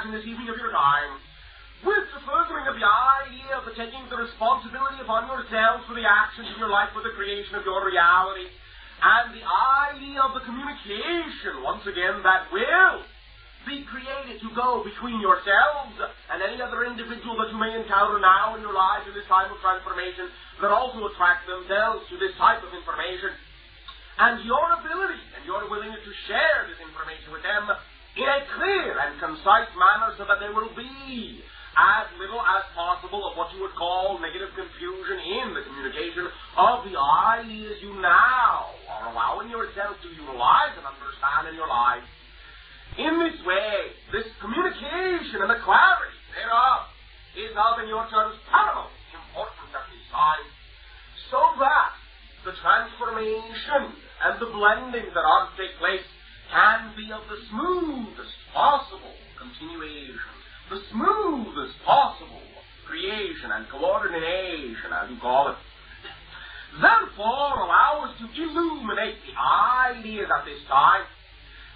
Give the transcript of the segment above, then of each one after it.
fraction this evening of your time with the furthering of the idea of the taking the responsibility upon yourselves for the actions in your life, for the creation of your reality, and the idea of the communication, once again, that will be created to go between yourselves and any other individual that you may encounter now in your lives in this time of transformation that also attract themselves to this type of information, and your ability and your willingness to share this information with them in a clear and concise manner so that there will be as little as possible of what you would call negative confusion in the communication of the ideas you now are allowing yourself to utilize and understand in your life. In this way, this communication and the clarity thereof is of, in your terms, paramount importance at this time, so that the transformation and the blending that are to take place can be of the smoothest possible continuation, the smoothest possible creation and coordination, as you call it. Therefore, allow us to illuminate the ideas at this time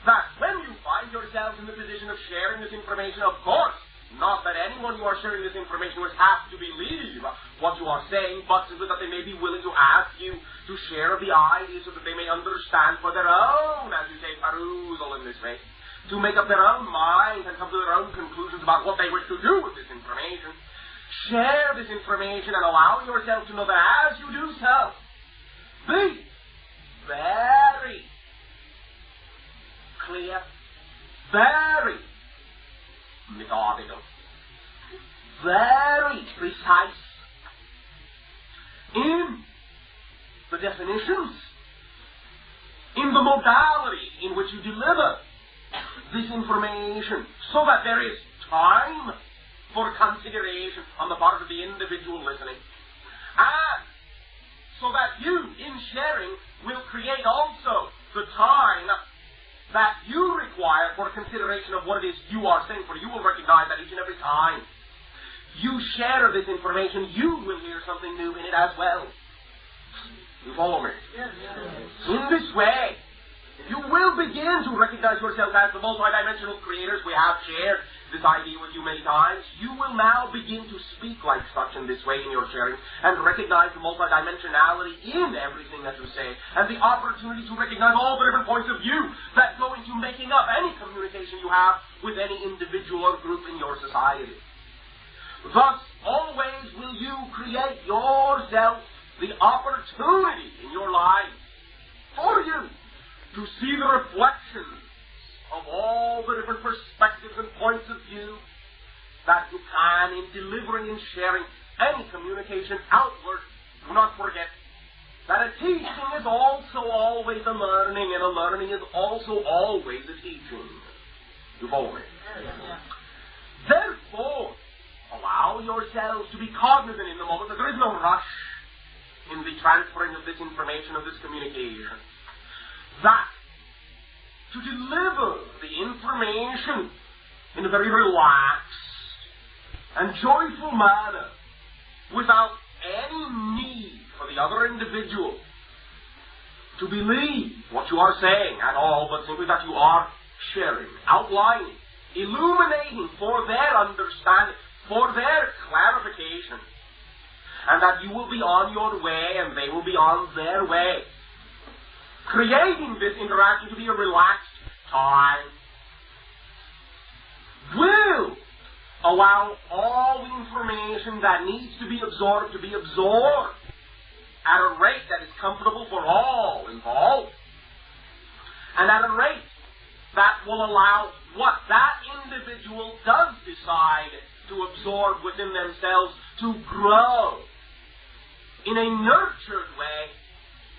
that when you find yourselves in the position of sharing this information, of course, not that anyone you are sharing this information with has to believe what you are saying, but simply that they may be willing to ask you to share the ideas so that they may understand for their own, as you say, perusal in this way, to make up their own minds and come to their own conclusions about what they wish to do with this information. Share this information and allow yourself to know that as you do so, be very clear, very methodical, very precise in the definitions, in the modality in which you deliver this information, so that there is time for consideration on the part of the individual listening, and so that you, in sharing, will create also the time that you require for consideration of what it is you are saying, for you will recognize that each and every time you share this information, you will hear something new in it as well. You follow me? Yes. In this way, you will begin to recognize yourself as the multidimensional creators. We have shared this idea with you many times. You will now begin to speak like such in this way in your sharing and recognize the multidimensionality in everything that you say and the opportunity to recognize all the different points of view that go into making up any communication you have with any individual or group in your society. Thus, always will you create yourself the opportunity in your life for you to see the reflections of all the different perspectives and points of view that you can in delivering and sharing any communication outward. Do not forget that a teaching is also always a learning, and a learning is also always a teaching. You follow me? Yeah. Therefore, allow yourselves to be cognizant in the moment that there is no rush in the transferring of this information, of this communication. That to deliver the information in a very relaxed and joyful manner without any need for the other individual to believe what you are saying at all, but simply that you are sharing, outlining, illuminating for their understanding, for their clarification, and that you will be on your way and they will be on their way. Creating this interaction to be a relaxed time will allow all the information that needs to be absorbed at a rate that is comfortable for all involved, and at a rate that will allow what that individual does decide to absorb within themselves to grow in a nurtured way,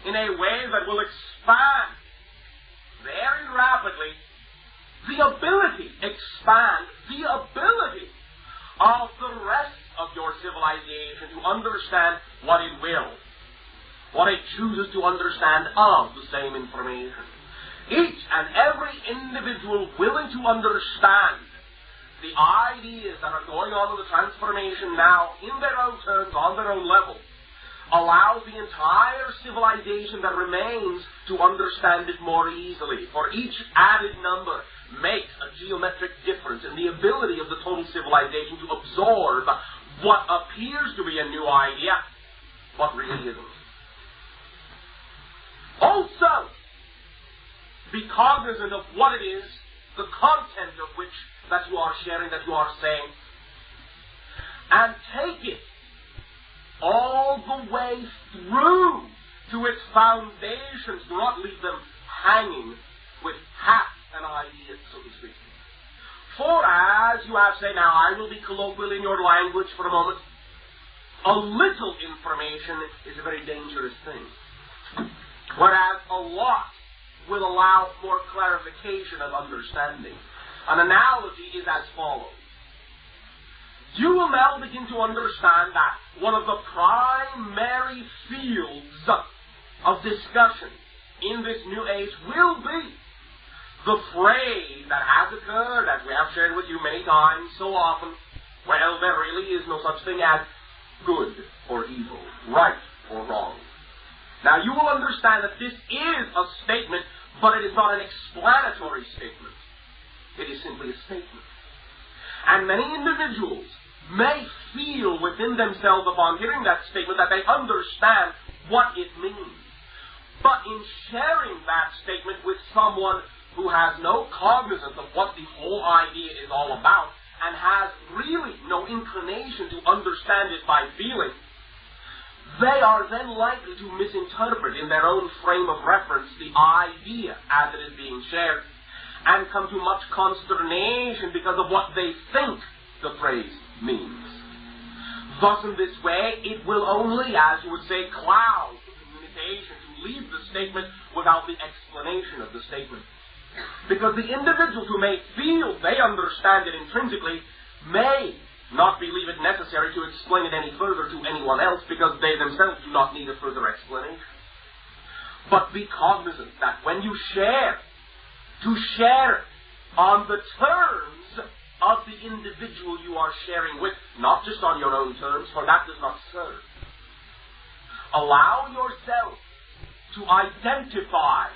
in a way that will expand very rapidly the ability of the rest of your civilization to understand what it will, what it chooses to understand of the same information. Each and every individual willing to understand the ideas that are going on in the transformation now in their own terms, on their own level, allows the entire civilization that remains to understand it more easily. For each added number makes a geometric difference in the ability of the total civilization to absorb what appears to be a new idea, but really isn't. Also, be cognizant of what it is, the content of which that you are sharing, that you are saying, and take it all the way through to its foundations. Do not leave them hanging with half an idea, so to speak. For as you have said, now I will be colloquial in your language for a moment, a little information is a very dangerous thing. Whereas a lot will allow more clarification of understanding. An analogy is as follows. You will now begin to understand that one of the primary fields of discussion in this new age will be the phrase that has occurred, as we have shared with you many times so often, well, there really is no such thing as good or evil, right or wrong. Now, you will understand that this is a statement, but it is not an explanatory statement. It is simply a statement. And many individuals may feel within themselves upon hearing that statement that they understand what it means. But in sharing that statement with someone who has no cognizance of what the whole idea is all about and has really no inclination to understand it by feeling, they are then likely to misinterpret in their own frame of reference the idea as it is being shared and come to much consternation because of what they think the phrase means. Thus, in this way, it will only, as you would say, cloud the communication to leave the statement without the explanation of the statement. Because the individuals who may feel they understand it intrinsically may not believe it necessary to explain it any further to anyone else because they themselves do not need a further explanation. But be cognizant that when you share, to share on the terms of the individual you are sharing with, not just on your own terms, for that does not serve. Allow yourself to identify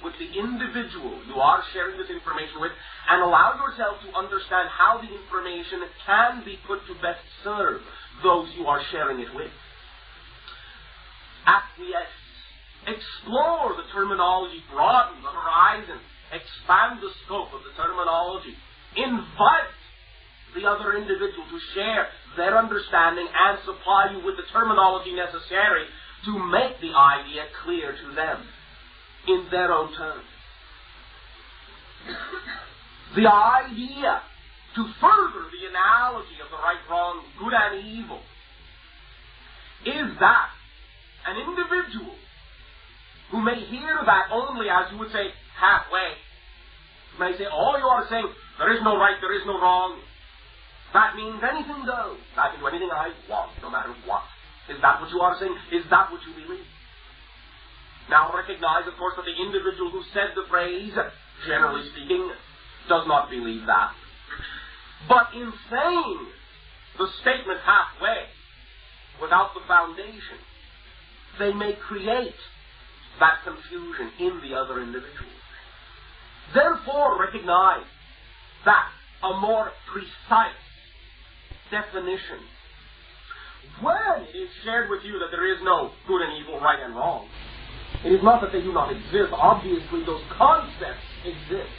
with the individual you are sharing this information with, and allow yourself to understand how the information can be put to best serve those you are sharing it with. Acquiesce. Explore the terminology, broaden the horizon, expand the scope of the terminology. Invite the other individual to share their understanding and supply you with the terminology necessary to make the idea clear to them in their own terms. The idea, to further the analogy of the right, wrong, good and evil, is that an individual who may hear that only, as you would say, halfway, may say, oh, you are saying, there is no right, there is no wrong. That means anything goes. I can do anything I want, no matter what. Is that what you are saying? Is that what you believe? Now recognize, of course, that the individual who said the phrase, generally speaking, does not believe that. But in saying the statement halfway, without the foundation, they may create that confusion in the other individual. Therefore, recognize that a more precise definition, when it is shared with you that there is no good and evil, right and wrong, it is not that they do not exist. Obviously, those concepts exist.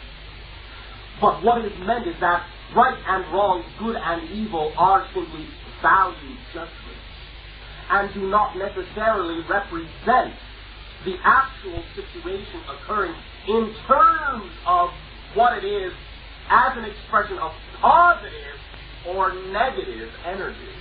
But what is meant is that right and wrong, good and evil are simply value judgments and do not necessarily represent the actual situation occurring in terms of what it is as an expression of positive or negative energy.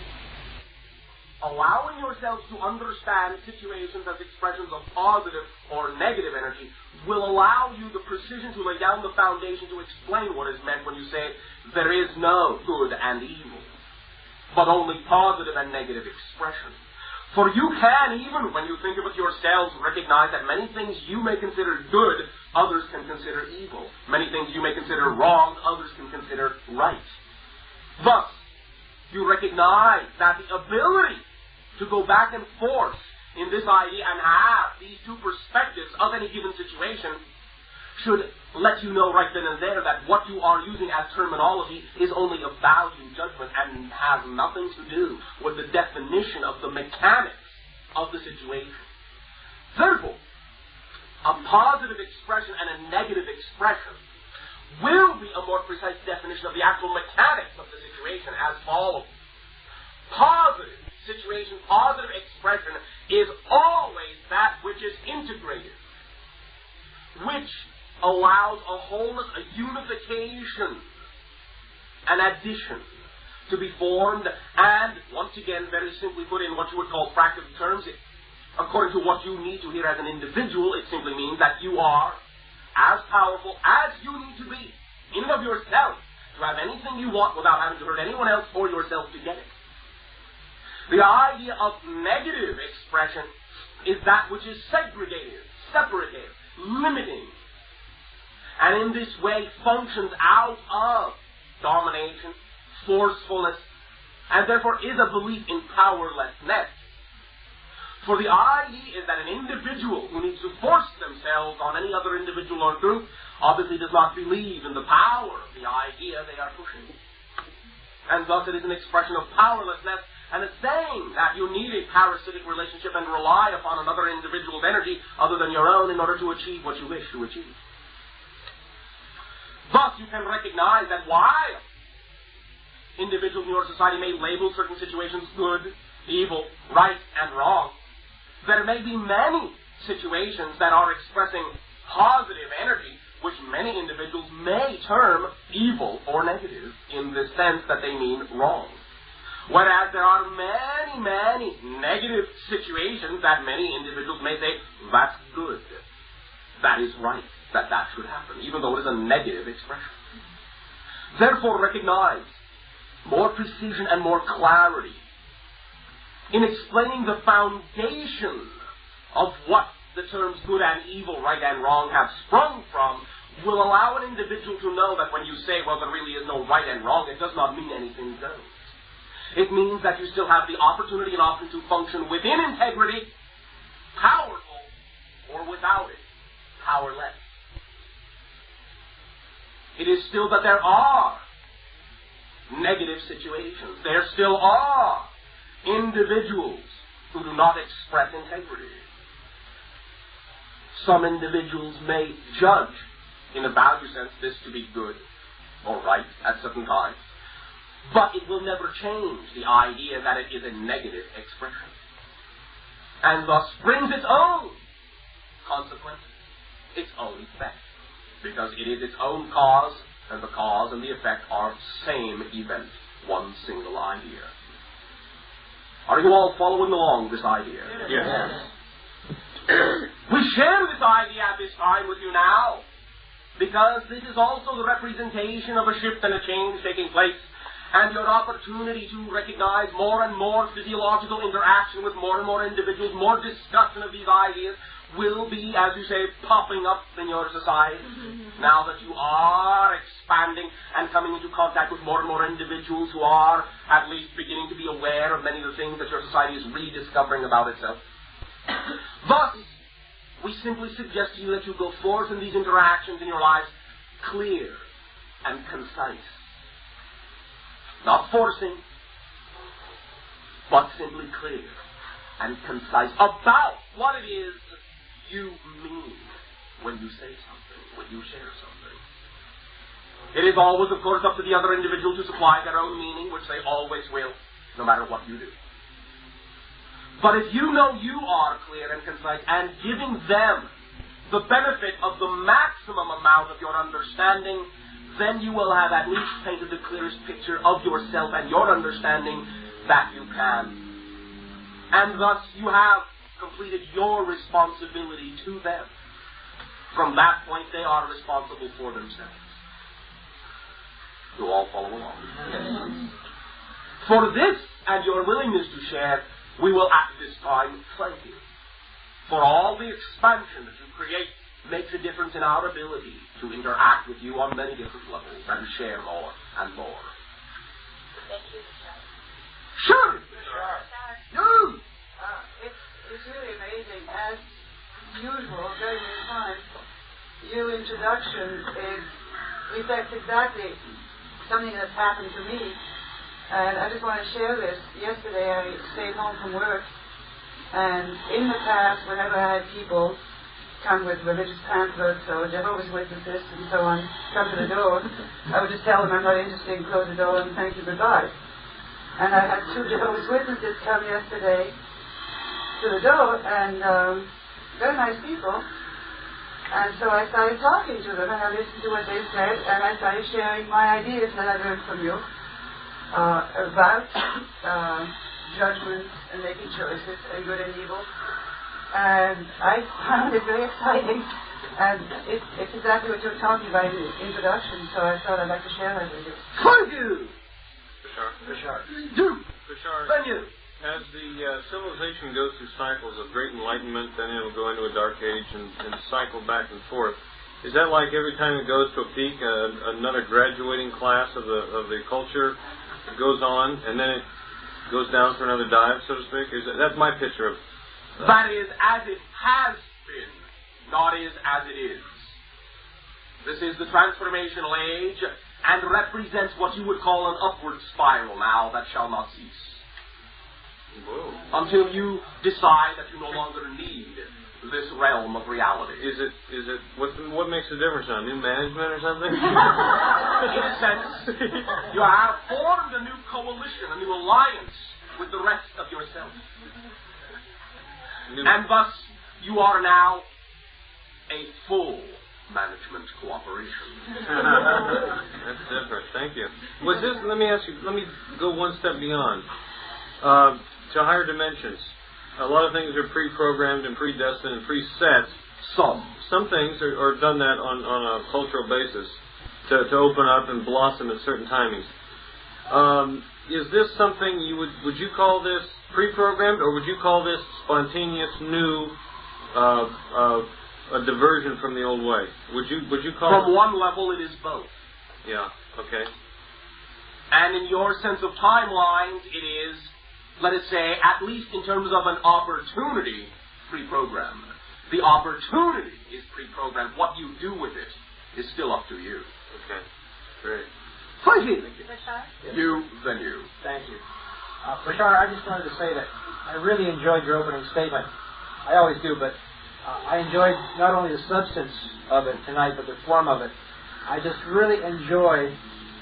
Allowing yourselves to understand situations as expressions of positive or negative energy will allow you the precision to lay down the foundation to explain what is meant when you say there is no good and evil, but only positive and negative expression. For you can, even when you think of it yourselves, recognize that many things you may consider good, others can consider evil. Many things you may consider wrong, others can consider right. Thus, you recognize that the ability to go back and forth in this idea and have these two perspectives of any given situation should let you know right then and there that what you are using as terminology is only a value judgment and has nothing to do with the definition of the mechanics of the situation. Therefore, a positive expression and a negative expression will be a more precise definition of the actual mechanics of the situation as follows. Positive situation, positive expression is always that which is integrated, which allows a wholeness, a unification, an addition to be formed, and once again, very simply put in what you would call practical terms, according to what you need to hear as an individual, it simply means that you are as powerful as you need to be, in and of yourself, to have anything you want without having to hurt anyone else or yourself to get it. The idea of negative expression is that which is segregated, separative, limiting, and in this way functions out of domination, forcefulness, and therefore is a belief in powerlessness. For the idea is that an individual who needs to force themselves on any other individual or group obviously does not believe in the power of the idea they are pushing. And thus it is an expression of powerlessness and a saying that you need a parasitic relationship and rely upon another individual's energy other than your own in order to achieve what you wish to achieve. Thus you can recognize that while individuals in your society may label certain situations good, evil, right, and wrong, there may be many situations that are expressing positive energy which many individuals may term evil or negative in the sense that they mean wrong. Whereas there are many, many negative situations that many individuals may say, that's good, that is right, that should happen, even though it is a negative expression. Therefore recognize more precision and more clarity in explaining the foundation of what the terms good and evil, right and wrong have sprung from will allow an individual to know that when you say, well, there really is no right and wrong, it does not mean anything goes. It means that you still have the opportunity and option to function within integrity, powerful, or without it, powerless. It is still that there are negative situations. There still are individuals who do not express integrity. Some individuals may judge, in a value sense, this to be good or right at certain times, but it will never change the idea that it is a negative expression, and thus brings its own consequences, its own effect, because it is its own cause, and the cause and the effect are same event, one single idea. Are you all following along this idea? Yes. We share this idea at this time with you now, because this is also the representation of a shift and a change taking place, and your opportunity to recognize more and more physiological interaction with more and more individuals, more discussion of these ideas, will be, as you say, popping up in your society. Now that you are expanding and coming into contact with more and more individuals who are at least beginning to be aware of many of the things that your society is rediscovering about itself. Thus, we simply suggest to you that you go forth in these interactions in your lives clear and concise. Not forcing, but simply clear and concise about what it is you mean when you say something, when you share something. It is always, of course, up to the other individual to supply their own meaning, which they always will, no matter what you do. But if you know you are clear and concise and giving them the benefit of the maximum amount of your understanding, then you will have at least painted the clearest picture of yourself and your understanding that you can. And thus you have completed your responsibility to them. From that point, they are responsible for themselves. You all follow along? Yes. For this and your willingness to share, we will at this time thank you. For all the expansion that you create makes a difference in our ability to interact with you on many different levels and share more and more. Thank you, Bashar. Sure. You. It's really amazing. As usual, during this time, your introduction reflects exactly something that's happened to me. And I just want to share this. Yesterday I stayed home from work, and in the past, whenever I had people come with religious pamphlets or Jehovah's Witnesses and so on, come to the door, I would just tell them I'm not interested and close the door and thank you, goodbye. And I had 2 Jehovah's Witnesses come yesterday to the door, and very nice people. And so I started talking to them, and I listened to what they said, and I started sharing my ideas that I learned from you about judgment and making choices and good and evil. And I found it very exciting, and it's exactly what you were talking about in the introduction, so I thought I'd like to share that with you. Thank you. Bashar. You. Bashar. Thank you. As the civilization goes through cycles of great enlightenment, then it'll go into a dark age and cycle back and forth. Is that like every time it goes to a peak, another graduating class of the culture goes on, and then it goes down for another dive, so to speak? That's my picture of... That is as it has been, not is as it is. This is the transformational age, and represents what you would call an upward spiral now that shall not cease. Whoa. Until you decide that you no longer need this realm of reality. Is it what makes the difference now? New management or something? In a sense, you have formed a new coalition, a new alliance with the rest of yourself. And thus, you are now a full management cooperation. That's different. Thank you. Was this? Let me ask you. Let me go one step beyond. To higher dimensions. A lot of things are pre-programmed and predestined and preset. Some things are done that on a cultural basis to open up and blossom at certain timings. Is this something would you call this pre-programmed, or would you call this spontaneous new a diversion from the old way? Would you call From one level, it is both. Yeah. Okay. And in your sense of timelines, it is, let us say, at least in terms of an opportunity, pre-programmed. The opportunity is pre-programmed. What you do with it is still up to you. Okay. Great. Thank you. Bashar? You, then you. Thank you. Bashar, I just wanted to say that I really enjoyed your opening statement. I always do, but I enjoyed not only the substance of it tonight, but the form of it. I just really enjoyed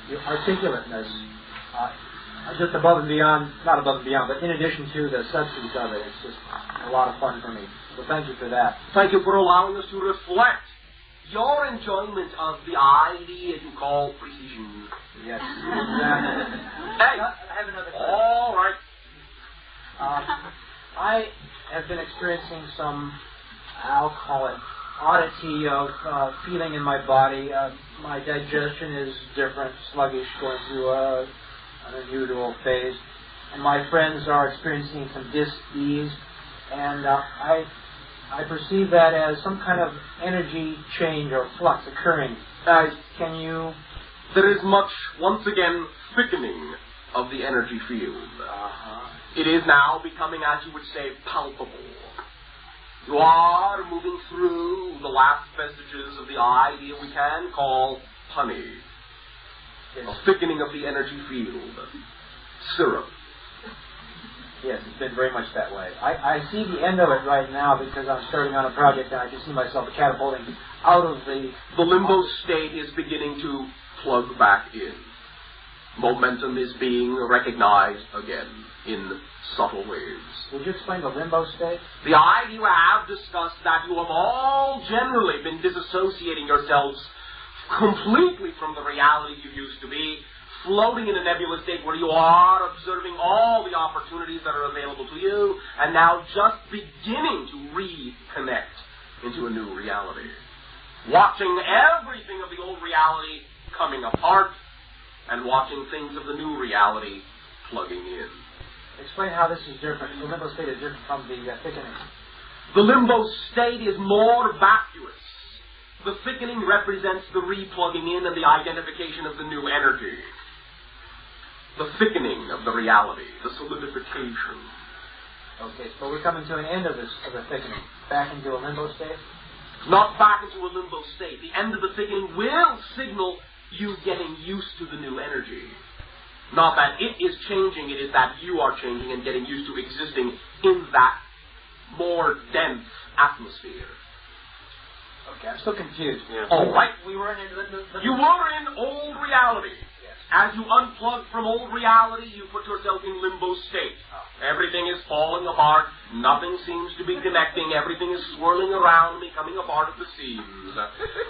your articulateness. Just above and beyond, not above and beyond, but in addition to the substance of it. It's just a lot of fun for me. So thank you for that. Thank you for allowing us to reflect your enjoyment of the idea you call precision. Yes, exactly. Hey! I have another question. All right. I have been experiencing some, I'll call it, oddity of feeling in my body. My digestion is different, sluggish, going through an unusual phase. And my friends are experiencing some dis-ease. And I perceive that as some kind of energy change or flux occurring. Can you... There is much, once again, thickening of the energy field. It is now becoming, as you would say, palpable. You are moving through the last vestiges of the idea we can call honey. Yes. A thickening of the energy field. Syrup. Yes, it's been very much that way. I see the end of it right now because I'm starting on a project and I can see myself catapulting out of the... The limbo state is beginning to plug back in. Momentum is being recognized again in subtle ways. Would you explain the limbo state? The idea you have discussed that you have all generally been disassociating yourselves completely from the reality you used to be, floating in a nebulous state where you are observing all the opportunities that are available to you, and now just beginning to reconnect into a new reality. Watching everything of the old reality coming apart, and watching things of the new reality plugging in. Explain how this is different. The limbo state is different from the thickening. The limbo state is more vacuous. The thickening represents the replugging in and the identification of the new energy. the thickening of the reality, the solidification. Okay, so we're coming to an end of the thickening. Back into a limbo state? Not back into a limbo state. The end of the thickening will signal you getting used to the new energy. Not that it is changing, it is that you are changing and getting used to existing in that more dense atmosphere. Okay, I'm still confused. Yeah. All right. We were in You were in old reality. Yes. As you unplug from old reality, you put yourself in limbo state. Everything is falling apart. Nothing seems to be connecting. Everything is swirling around me, coming apart at the seams.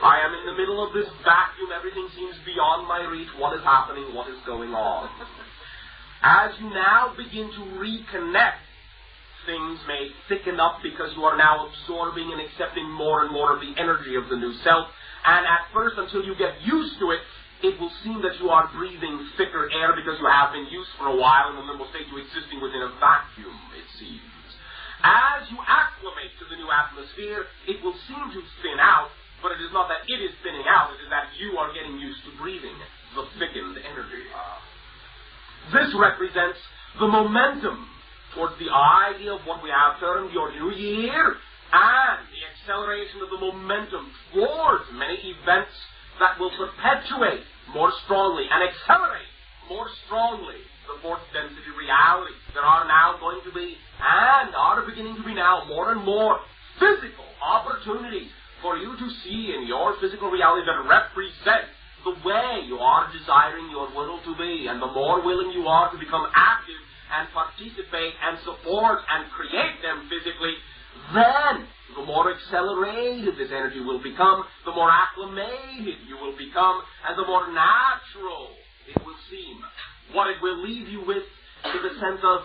I am in the middle of this vacuum. Everything seems beyond my reach. What is happening? What is going on? As you now begin to reconnect, things may thicken up because you are now absorbing and accepting more and more of the energy of the new self. And at first, until you get used to it, it will seem that you are breathing thicker air because you have been used for a while in the limbo state to existing within a vacuum, it seems. As you acclimate to the new atmosphere, it will seem to thin out, but it is not that it is thinning out, it is that you are getting used to breathing the thickened energy. This represents the momentum towards the idea of what we have termed your new year, and the acceleration of the momentum towards many events that will perpetuate more strongly and accelerate more strongly the fourth density reality. There are now going to be, and are beginning to be now, more and more physical opportunities for you to see in your physical reality that represent the way you are desiring your world to be, and the more willing you are to become active and participate and support and create them physically, then the more accelerated this energy will become, the more acclimated you will become, and the more natural it will seem. What it will leave you with is a sense of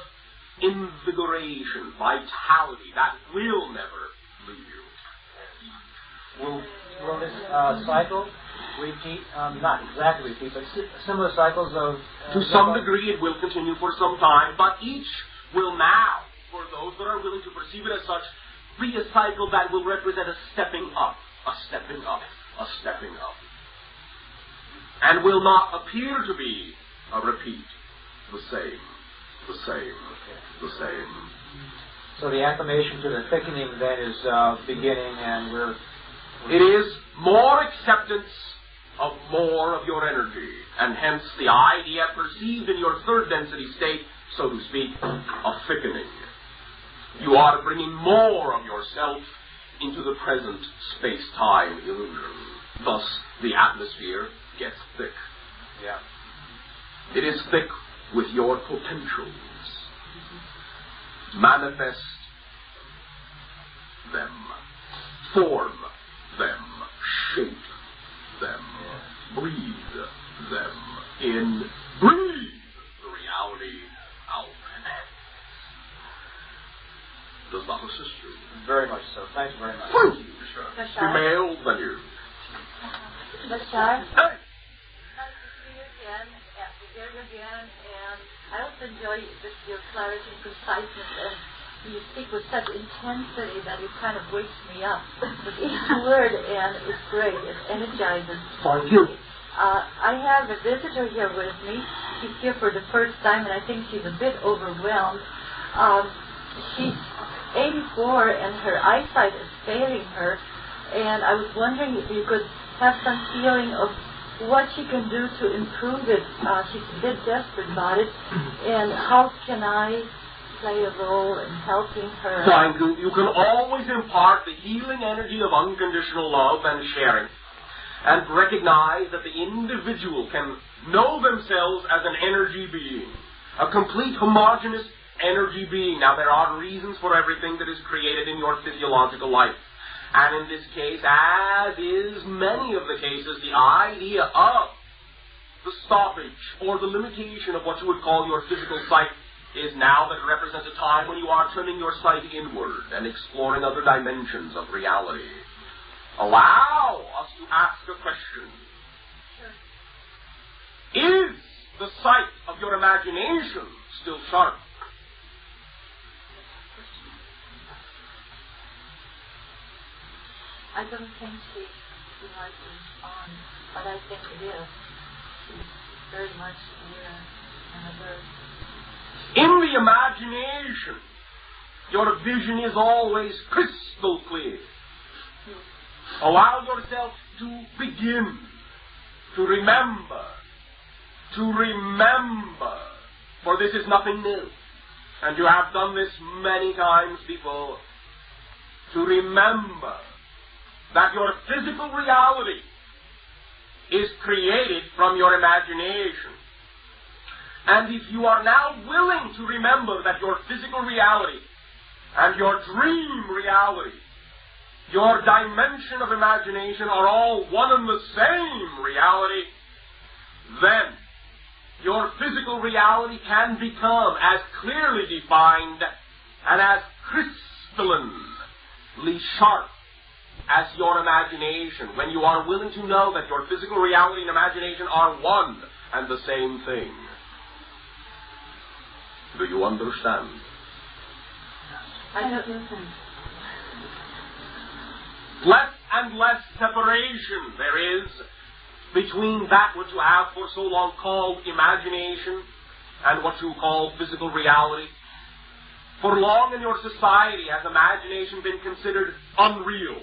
invigoration, vitality, that will never leave you. Will this cycle repeat, not exactly repeat, but similar cycles of... to some degree it will continue for some time, but each will now, for those that are willing to perceive it as such, be a cycle that will represent a stepping up, a stepping up, a stepping up. And will not appear to be a repeat. The same, the same, the same. So the acclimation to the thickening then is beginning, and we're... It is more acceptance of more of your energy, and hence the idea perceived in your third density state, so to speak, of thickening. You are bringing more of yourself into the present space-time illusion. Thus, the atmosphere gets thick. Yeah. It is thick with your potentials. Manifest them. Form them. Shape them. Breathe them in. Breathe the reality out. Does that assist you? Very much so. Thanks very much. Thank you. Bashar? Female venue. Bashar? Hey! Nice to see you again, and to hear you again, and I also enjoy your clarity and conciseness, and you speak with such intensity that it kind of wakes me up with each word, and it's great. It energizes. Thank you. I have a visitor here with me. She's here for the first time, and I think she's a bit overwhelmed. She's 84, and her eyesight is failing her, and I was wondering if you could have some feeling of what she can do to improve it. She's a bit desperate about it, and how can I play a role in helping her? Thank you. You can always impart the healing energy of unconditional love and sharing, and recognize that the individual can know themselves as an energy being, a complete homogeneous energy being. Now, there are reasons for everything that is created in your physiological life. And in this case, as is many of the cases, the idea of the stoppage or the limitation of what you would call your physical sight is now that represents a time when you are turning your sight inward and exploring other dimensions of reality. Allow us to ask a question. Is the sight of your imagination still sharp? I don't think she might be on, but I think it is. She's very much here, In the imagination, your vision is always crystal clear. Allow yourself to begin to remember, for this is nothing new, and you have done this many times before, to remember that your physical reality is created from your imagination. And if you are now willing to remember that your physical reality and your dream reality, your dimension of imagination are all one and the same reality, then your physical reality can become as clearly defined and as crystallinely sharp as your imagination, when you are willing to know that your physical reality and imagination are one and the same thing. Do you understand? I don't listen. Less and less separation there is between that which you have for so long called imagination and what you call physical reality. For long in your society has imagination been considered unreal,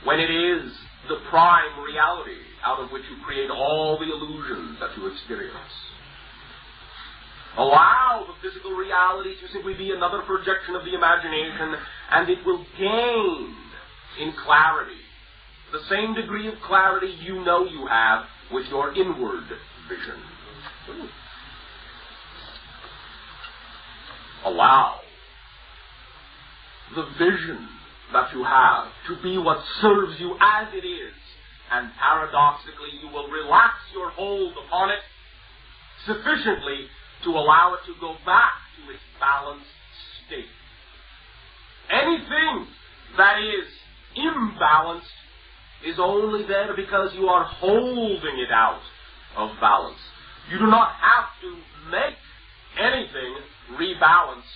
when it is the prime reality out of which you create all the illusions that you experience. Allow the physical reality to simply be another projection of the imagination, and it will gain in clarity the same degree of clarity you know you have with your inward vision. Allow the vision that you have to be what serves you as it is, and paradoxically you will relax your hold upon it sufficiently to allow it to go back to its balanced state. Anything that is imbalanced is only there because you are holding it out of balance. You do not have to make anything rebalance.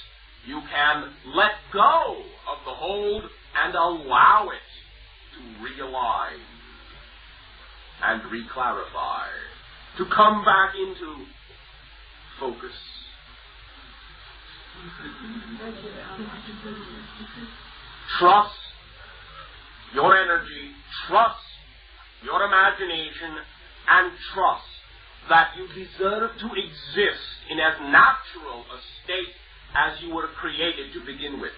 You can let go of the hold and allow it to realign and reclarify, to come back into focus. Trust your energy, trust your imagination, and trust that you deserve to exist in as natural a state as you were created to begin with.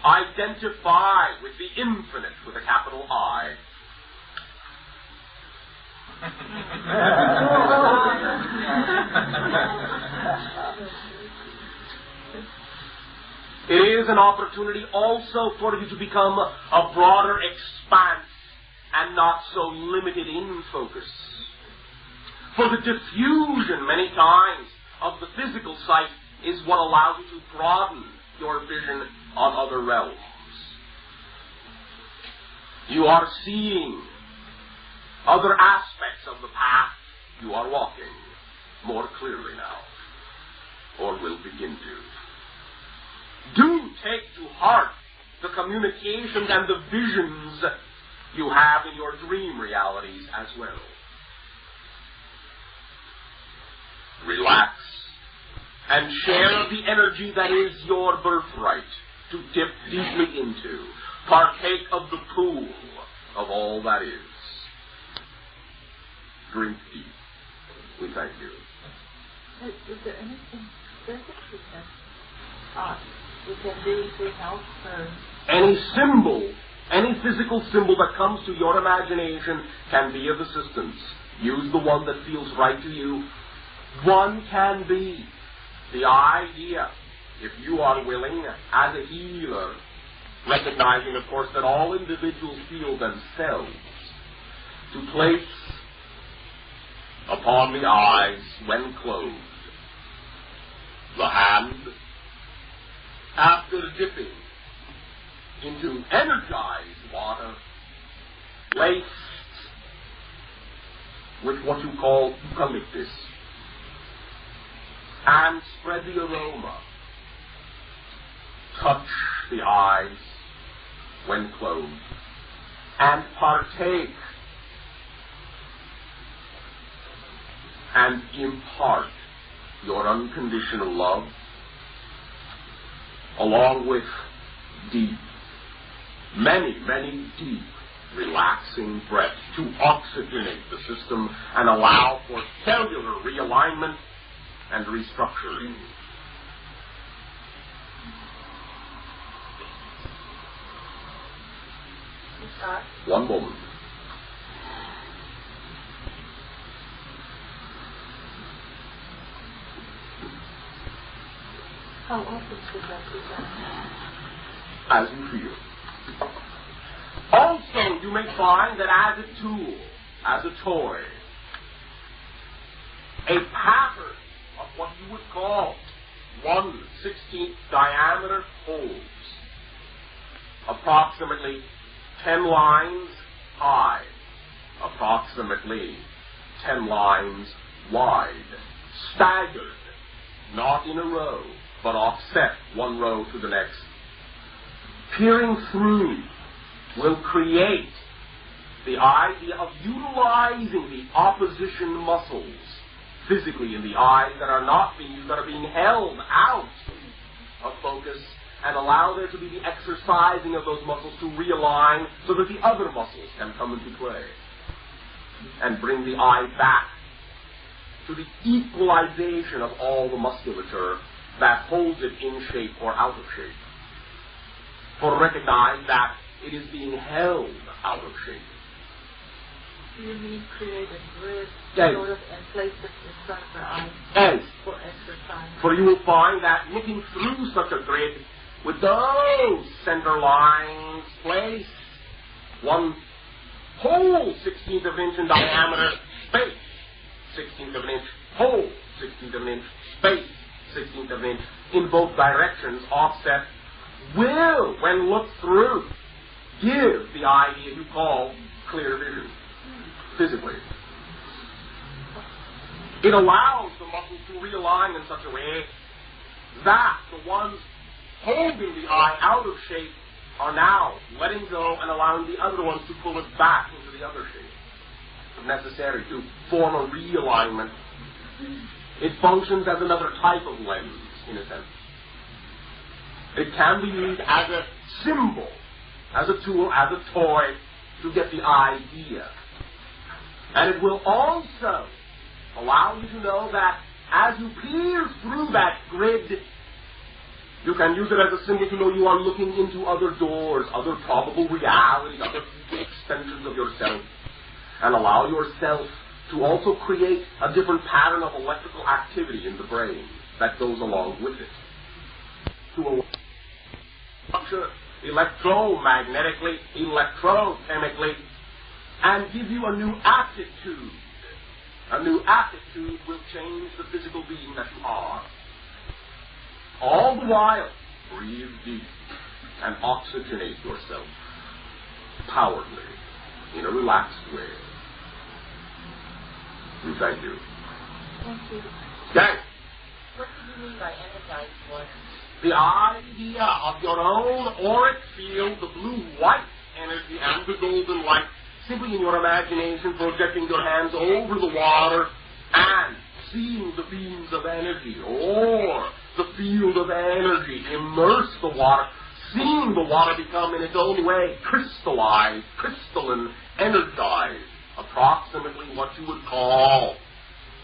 Identify with the infinite with a capital I. It is an opportunity also for you to become a broader expanse and not so limited in focus. For the diffusion, many times, of the physical sight is what allows you to broaden your vision on other realms. You are seeing other aspects of the path you are walking more clearly now, or will begin to. Do take to heart the communications and the visions you have in your dream realities as well. Relax and share the energy that is your birthright to dip deeply into. Partake of the pool of all that is. Drink deep. We thank you. Is there anything physically that we can do to help her? Any symbol, any physical symbol that comes to your imagination can be of assistance. Use the one that feels right to you. One can be the idea, if you are willing, as a healer, recognizing, of course, that all individuals feel themselves, to place upon the eyes, when closed, the hand, after dipping into energized water, laced with what you call eucalyptus, and spread the aroma. Touch the eyes when closed, and partake and impart your unconditional love, along with deep, many, many deep, relaxing breaths to oxygenate the system and allow for cellular realignment and restructuring. One moment. How often should that be done? As you feel. Also, you may find that as a tool, as a toy, a pattern of what you would call 1/16th diameter holes, approximately 10 lines high, approximately 10 lines wide, staggered, not in a row, but offset one row to the next. Peering through will create the idea of utilizing the opposition muscles physically in the eye that are not being used, that are being held out of focus, and allow there to be the exercising of those muscles to realign so that the other muscles can come into play and bring the eye back to the equalization of all the musculature that holds it in shape or out of shape. For recognize that it is being held out of shape. You mean create a grid Yes. sort of and place it in front of our eyes Yes. for exercise? For you will find that looking through such a grid, with those center lines placed, one whole 16th of an inch in diameter, space, 16th of an inch, whole 16th of an inch, space, 16th of an inch, in both directions, offset, will, when looked through, give the idea you call clear vision, physically. It allows the muscles to realign in such a way that the ones holding the eye out of shape are now letting go and allowing the other ones to pull it back into the other shape, if necessary, to form a realignment. It functions as another type of lens, in a sense. It can be used as a symbol, as a tool, as a toy, to get the idea. And it will also allow you to know that as you peer through that grid, you can use it as a symbol to know you are looking into other doors, other probable realities, other extensions of yourself, and allow yourself to also create a different pattern of electrical activity in the brain that goes along with it. To structure electromagnetically, electrochemically, and give you a new attitude. A new attitude will change the physical being that you are. All the while, breathe deep and oxygenate yourself powerfully in a relaxed way. We thank you. Thank you. Okay. What do you mean by energized water? The idea of your own auric field, the blue-white energy and the golden light, simply in your imagination projecting your hands over the water and seeing the beams of energy or the field of energy immerse the water, seeing the water become in its own way crystallized, crystalline, energized, approximately what you would call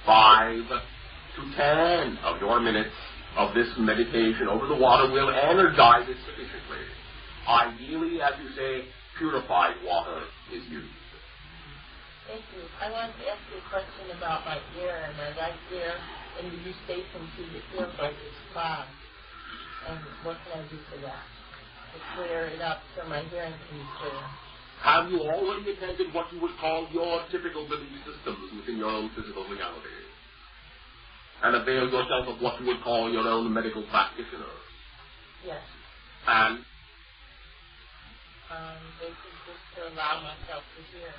5 to 10 of your minutes of this meditation over the water will energize it sufficiently. Ideally, as you say, purified water is used. Thank you. I wanted to ask you a question about my ear and my right ear, and you say something that feels like it's clogged. And what can I do for that? To clear it up so my hearing can be clear. Have you already attended what you would call your typical belief systems within your own physical reality? And avail yourself of what you would call your own medical practitioner? Yes. And? Basically just to allow myself to hear.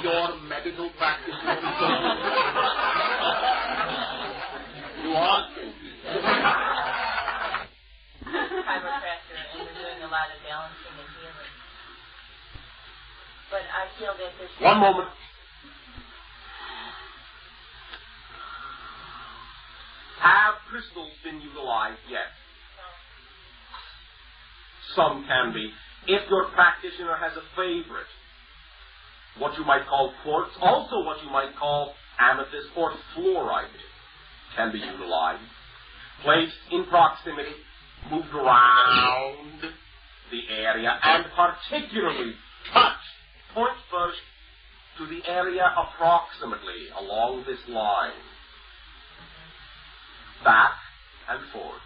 Your medical practitioner? You are? Chiropractor, and we're doing a lot of balancing and healing. But I that there's... One moment. Have crystals been utilized yet? Some can be. If your practitioner has a favorite, what you might call quartz, also what you might call amethyst or fluorite, can be utilized. Placed in proximity, moved around the area, and particularly touched, point first, to the area approximately along this line. Back and forth,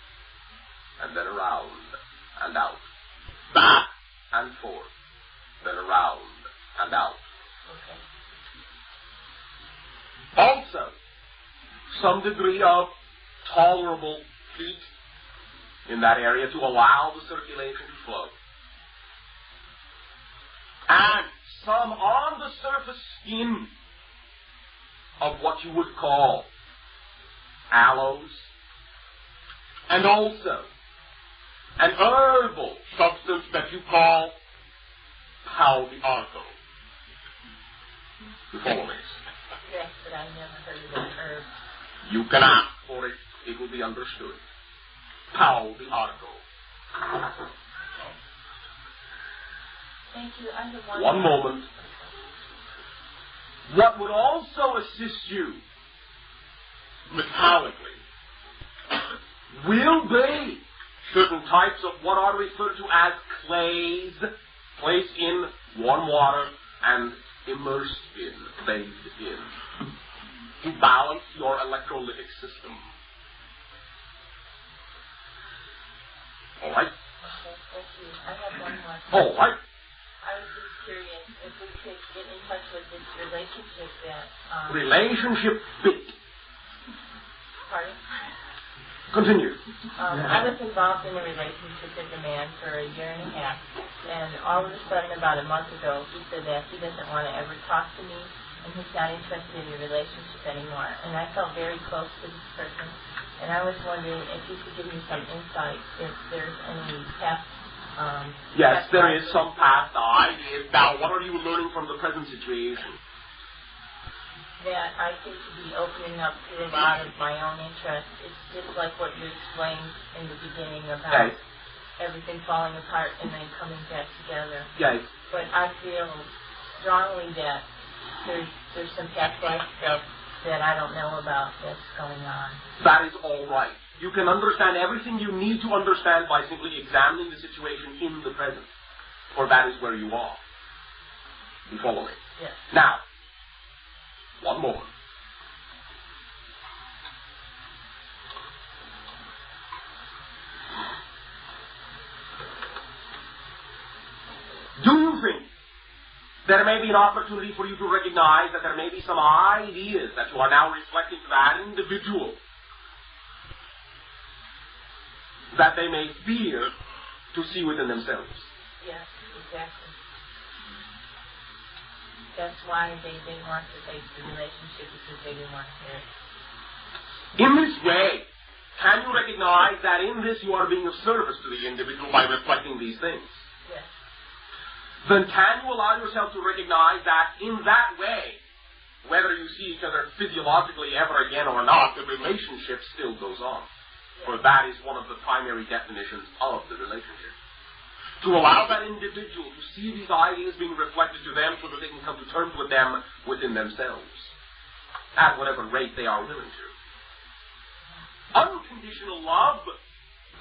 and then around and out. Back and forth, then around and out. Okay. Also, some degree of tolerable heat in that area to allow the circulation to flow. And some on the surface skin of what you would call aloes, and also an herbal substance that you call pau de arco. You follow me? Yes, but I never heard of that herb. You can ask for it. It will be understood. Pau de arco. Thank you. I have One moment. What would also assist you metallically will be certain types of what are referred to as clays, placed in warm water and immersed in, bathed in, to balance your electrolytic system. All right? Okay, thank you. I have one more. All right. I was just curious if we could get in touch with this relationship that... Relationship bit. Pardon? Continue. I was involved in a relationship with a man for a year and a half, and all of a sudden, about a month ago, he said that he doesn't want to ever talk to me, and he's not interested in a relationship anymore. And I felt very close to this person, and I was wondering if you could give me some insight if there's any past... Yes, there is some past ideas. Now, what are you learning from the present situation? That I seem to be opening up to a lot of my own interests. It's just like what you explained in the beginning about everything falling apart and then coming back together. Yes. But I feel strongly that there's some past life stuff that I don't know about that's going on. That is all right. You can understand everything you need to understand by simply examining the situation in the present. For that is where you are. You follow me? Yes. Now, one moment. Do you think there may be an opportunity for you to recognize that there may be some ideas that you are now reflecting to that individual that they may fear to see within themselves? Yes, exactly. That's why they didn't want to face the relationship, because they didn't want to hear it. In this way, can you recognize that in this you are being of service to the individual by reflecting these things? Yes. Then can you allow yourself to recognize that in that way, whether you see each other physiologically ever again or not, the relationship still goes on? Yes. For that is one of the primary definitions of the relationship. To allow that individual to see these ideas being reflected to them so that they can come to terms with them within themselves, at whatever rate they are willing to. Unconditional love,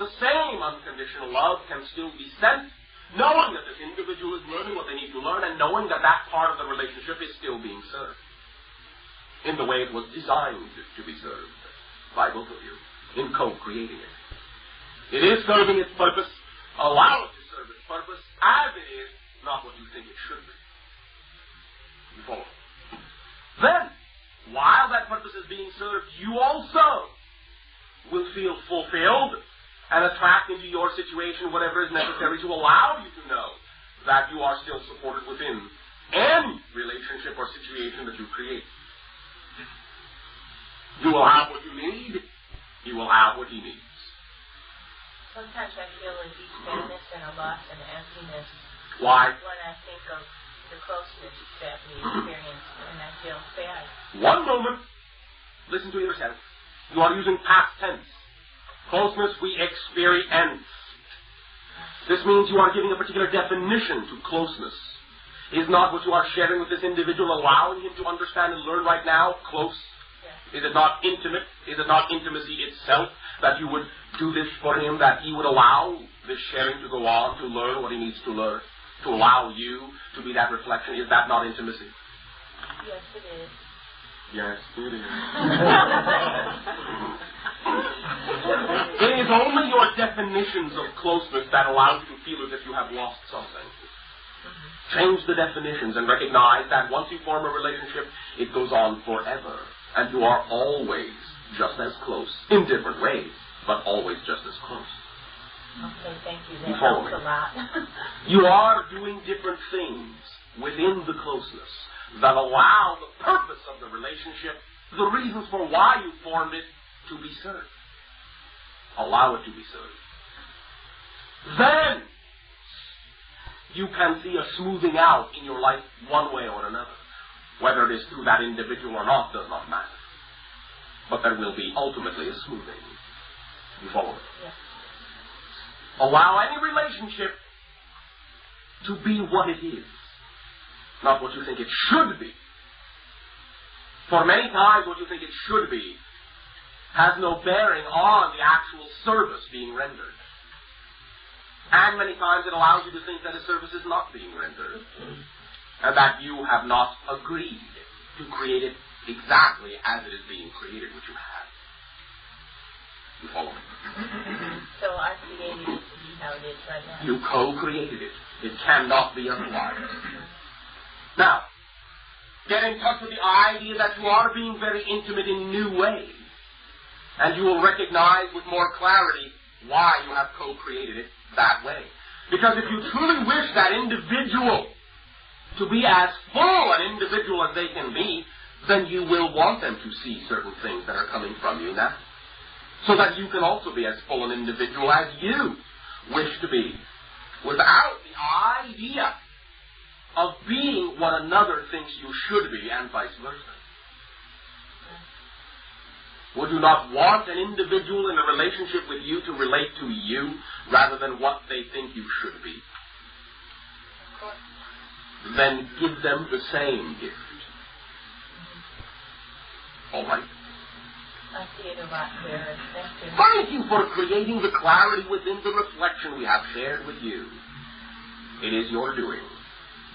the same unconditional love can still be sent, knowing that this individual is learning what they need to learn, and knowing that that part of the relationship is still being served in the way it was designed to be served by both of you in co-creating it. It is serving its purpose. Allow it to serve its purpose as it is, not what you think it should be. You follow? Then, while that purpose is being served, you also will feel fulfilled and attract into your situation whatever is necessary to allow you to know that you are still supported within any relationship or situation that you create. You will have what you need. You will have what he needs. Sometimes I feel a deep sadness and a loss and emptiness. Why? When I think of the closeness that we experience, and I feel sad. One moment. Listen to yourself. You are using past tense. Closeness we experience. This means you are giving a particular definition to closeness. Is not what you are sharing with this individual allowing him to understand and learn right now close? Is it not intimate? Is it not intimacy itself that you would do this for him, that he would allow this sharing to go on, to learn what he needs to learn, to allow you to be that reflection? Is that not intimacy? Yes, it is. Yes, it is. It is only your definitions of closeness that allow you to feel as if you have lost something. Change the definitions and recognize that once you form a relationship, it goes on forever. And you are always just as close, in different ways, but always just as close. Okay, thank you. That helps a lot. You are doing different things within the closeness that allow the purpose of the relationship, the reasons for why you formed it, to be served. Allow it to be served. Then you can see a smoothing out in your life one way or another. Whether it is through that individual or not does not matter. But there will be ultimately a smoothing. You follow me? Yes. Allow any relationship to be what it is, not what you think it should be. For many times what you think it should be has no bearing on the actual service being rendered. And many times it allows you to think that a service is not being rendered. And that you have not agreed to create it exactly as it is being created, which you have. You follow me? So I created it to be how it is right now. You co-created it. It cannot be otherwise. Now, get in touch with the idea that you are being very intimate in new ways. And you will recognize with more clarity why you have co-created it that way. Because if you truly wish that individual to be as full an individual as they can be, then you will want them to see certain things that are coming from you now. So that you can also be as full an individual as you wish to be, without the idea of being what another thinks you should be, and vice versa. Would you not want an individual in a relationship with you to relate to you rather than what they think you should be? Then give them the same gift. All right? I see it a lot clearer. Thank you. Thank you for creating the clarity within the reflection we have shared with you. It is your doing.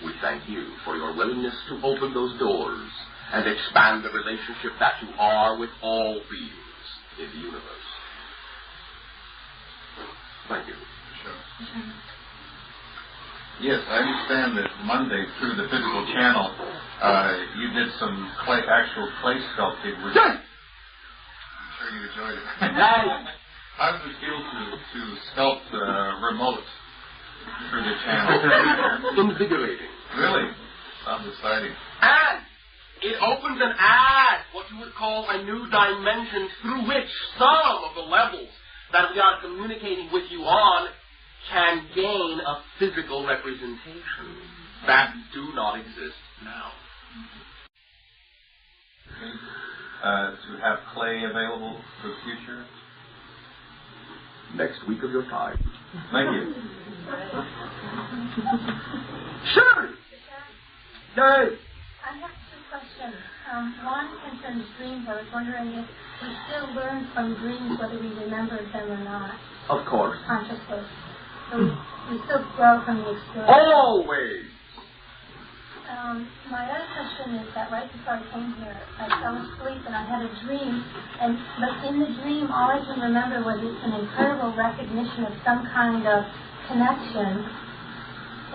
We thank you for your willingness to open those doors and expand the relationship that you are with all beings in the universe. Thank you. Sure. Yes, I understand that Monday through the physical channel, you did some actual clay sculpting. I'm sure you enjoyed it. How does it feel to sculpt remote through the channel? Invigorating. Really? Sounds exciting. And it opens and adds what you would call a new dimension through which some of the levels that we are communicating with you on can gain a physical representation that do not exist now. To have clay available for the future? Next week of your time. Thank you. Sure! No! I have two questions. One concerns dreams. I was wondering if we still learn from dreams whether we remember them or not. Of course. Consciously. So we still grow from the experience. Always! My other question is that right before I came here, I fell asleep and I had a dream. But in the dream, all I can remember was an incredible recognition of some kind of connection.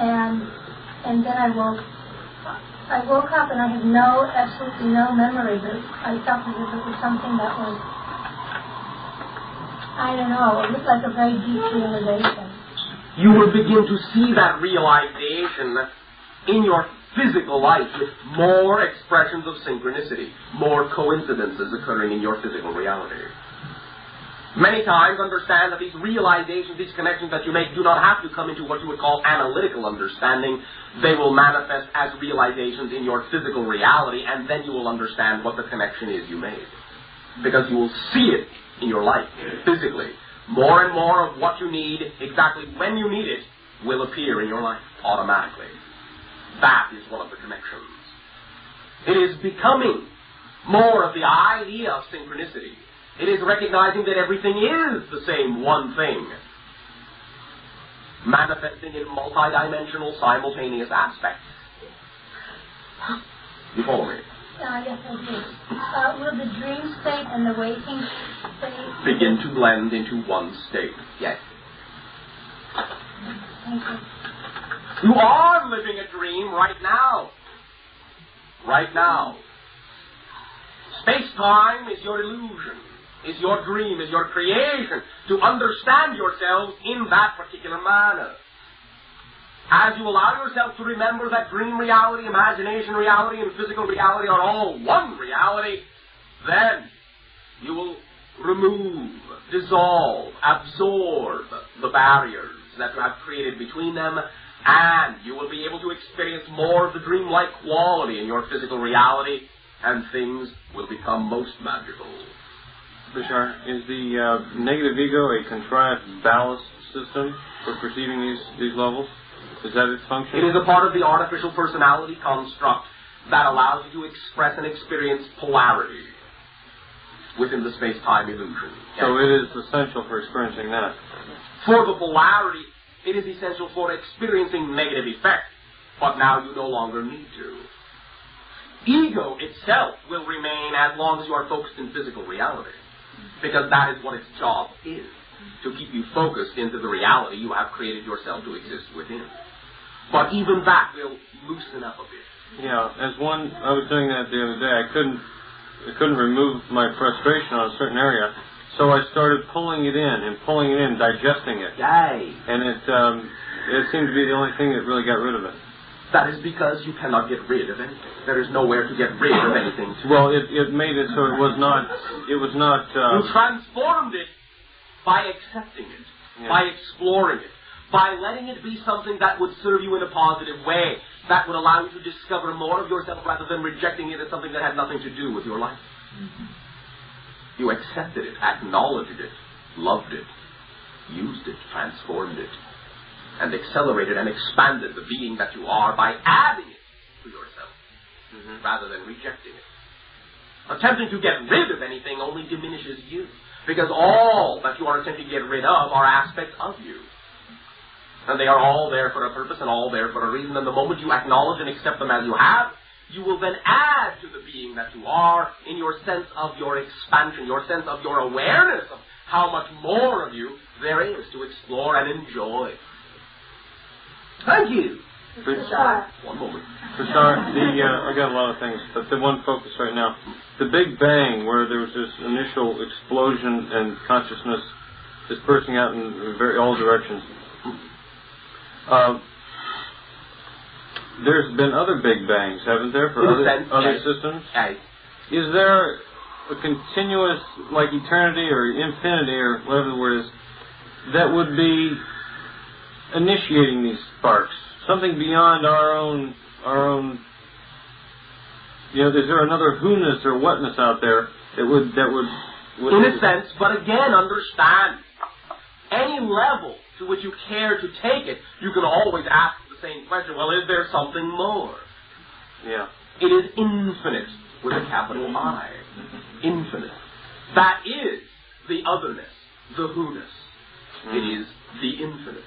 And then I woke up and I had absolutely no memory, but I felt as if it was something that was, I don't know, it looked like a very deep realization. You will begin to see that realization in your physical life with more expressions of synchronicity, more coincidences occurring in your physical reality. Many times understand that these realizations, these connections that you make do not have to come into what you would call analytical understanding. They will manifest as realizations in your physical reality, and then you will understand what the connection is you made. Because you will see it in your life, physically. More and more of what you need, exactly when you need it, will appear in your life automatically. That is one of the connections. It is becoming more of the idea of synchronicity. It is recognizing that everything is the same one thing, manifesting in multidimensional, simultaneous aspects. You follow me? Yes, I do. Will the dream state and the waking state begin to blend into one state? Yes. Thank you. You are living a dream right now. Right now. Space-time is your illusion, is your dream, is your creation to understand yourselves in that particular manner. As you allow yourself to remember that dream reality, imagination reality, and physical reality are all one reality, then you will remove, dissolve, absorb the barriers that you have created between them, and you will be able to experience more of the dreamlike quality in your physical reality, and things will become most magical. Bashar, is the negative ego a contrived ballast system for perceiving these levels? Is that its function? It is a part of the artificial personality construct that allows you to express and experience polarity within the space-time illusion. So it is essential for experiencing that. For the polarity, it is essential for experiencing negative effect, but now you no longer need to. Ego itself will remain as long as you are focused in physical reality, because that is what its job is, to keep you focused into the reality you have created yourself to exist within. But even that will loosen up a bit. Yeah, I was doing that the other day. I couldn't remove my frustration on a certain area, so I started pulling it in, digesting it. Yay! And it seemed to be the only thing that really got rid of it. That is because you cannot get rid of anything. There is nowhere to get rid of anything. Well, it made it so it was not. You transformed it by accepting it, by exploring it, by letting it be something that would serve you in a positive way, that would allow you to discover more of yourself rather than rejecting it as something that had nothing to do with your life. Mm-hmm. You accepted it, acknowledged it, loved it, used it, transformed it, and accelerated and expanded the being that you are by adding it to yourself, rather than rejecting it. Attempting to get rid of anything only diminishes you, because all that you are attempting to get rid of are aspects of you. And they are all there for a purpose and all there for a reason. And the moment you acknowledge and accept them as you have, you will then add to the being that you are in your sense of your expansion, your sense of your awareness of how much more of you there is to explore and enjoy. Thank you. Bashar. One moment. Bashar, I got a lot of things, but the one focus right now, the Big Bang, where there was this initial explosion and consciousness dispersing out in all directions. There's been other Big Bangs, haven't there, for other systems? Is there a continuous, like eternity or infinity or whatever the word is, that would be initiating these sparks? Something beyond our own, is there another who-ness or what-ness out there that would in a sense, but again, understand, any level to which you care to take it, you can always ask the same question, well, is there something more? Yeah. It is infinite with a capital I. Infinite. That is the otherness, the who-ness. It is the infinite.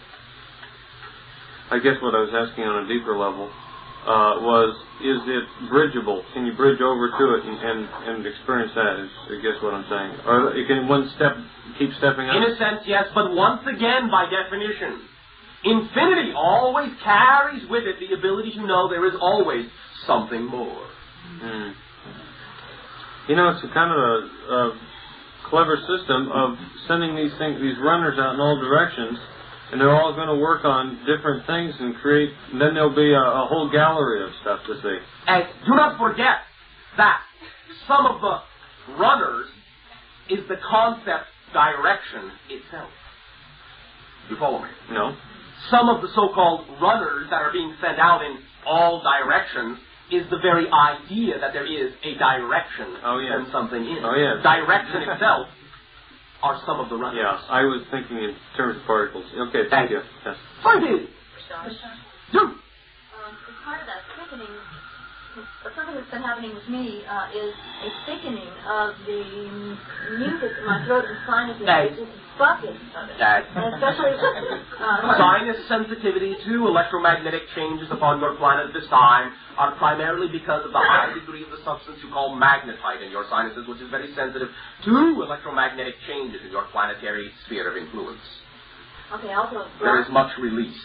I guess what I was asking on a deeper level was, is it bridgeable? Can you bridge over to it and experience that, is I guess what I'm saying. Or can one step keep stepping up? In a sense, yes, but once again, by definition, infinity always carries with it the ability to know there is always something more. It's a kind of a clever system of sending these runners out in all directions, and they're all going to work on different things and then there'll be a whole gallery of stuff to see. And do not forget that some of the runners is the concept direction itself. You follow me? No. Some of the so-called runners that are being sent out in all directions is the very idea that there is a direction and something in. Oh, yes. Direction itself are some of the runners. Yeah, I was thinking in terms of particles. Okay, thank you. Yes. Thank you. Do. As part of that thickening, something that's been happening with me is a thickening of the mucus in my throat and sinuses. Just buckets of it. And especially sinus sensitivity to electromagnetic changes upon your planet at this time are primarily because of the high degree of the substance you call magnetite in your sinuses, which is very sensitive to electromagnetic changes in your planetary sphere of influence. Okay, also there is much release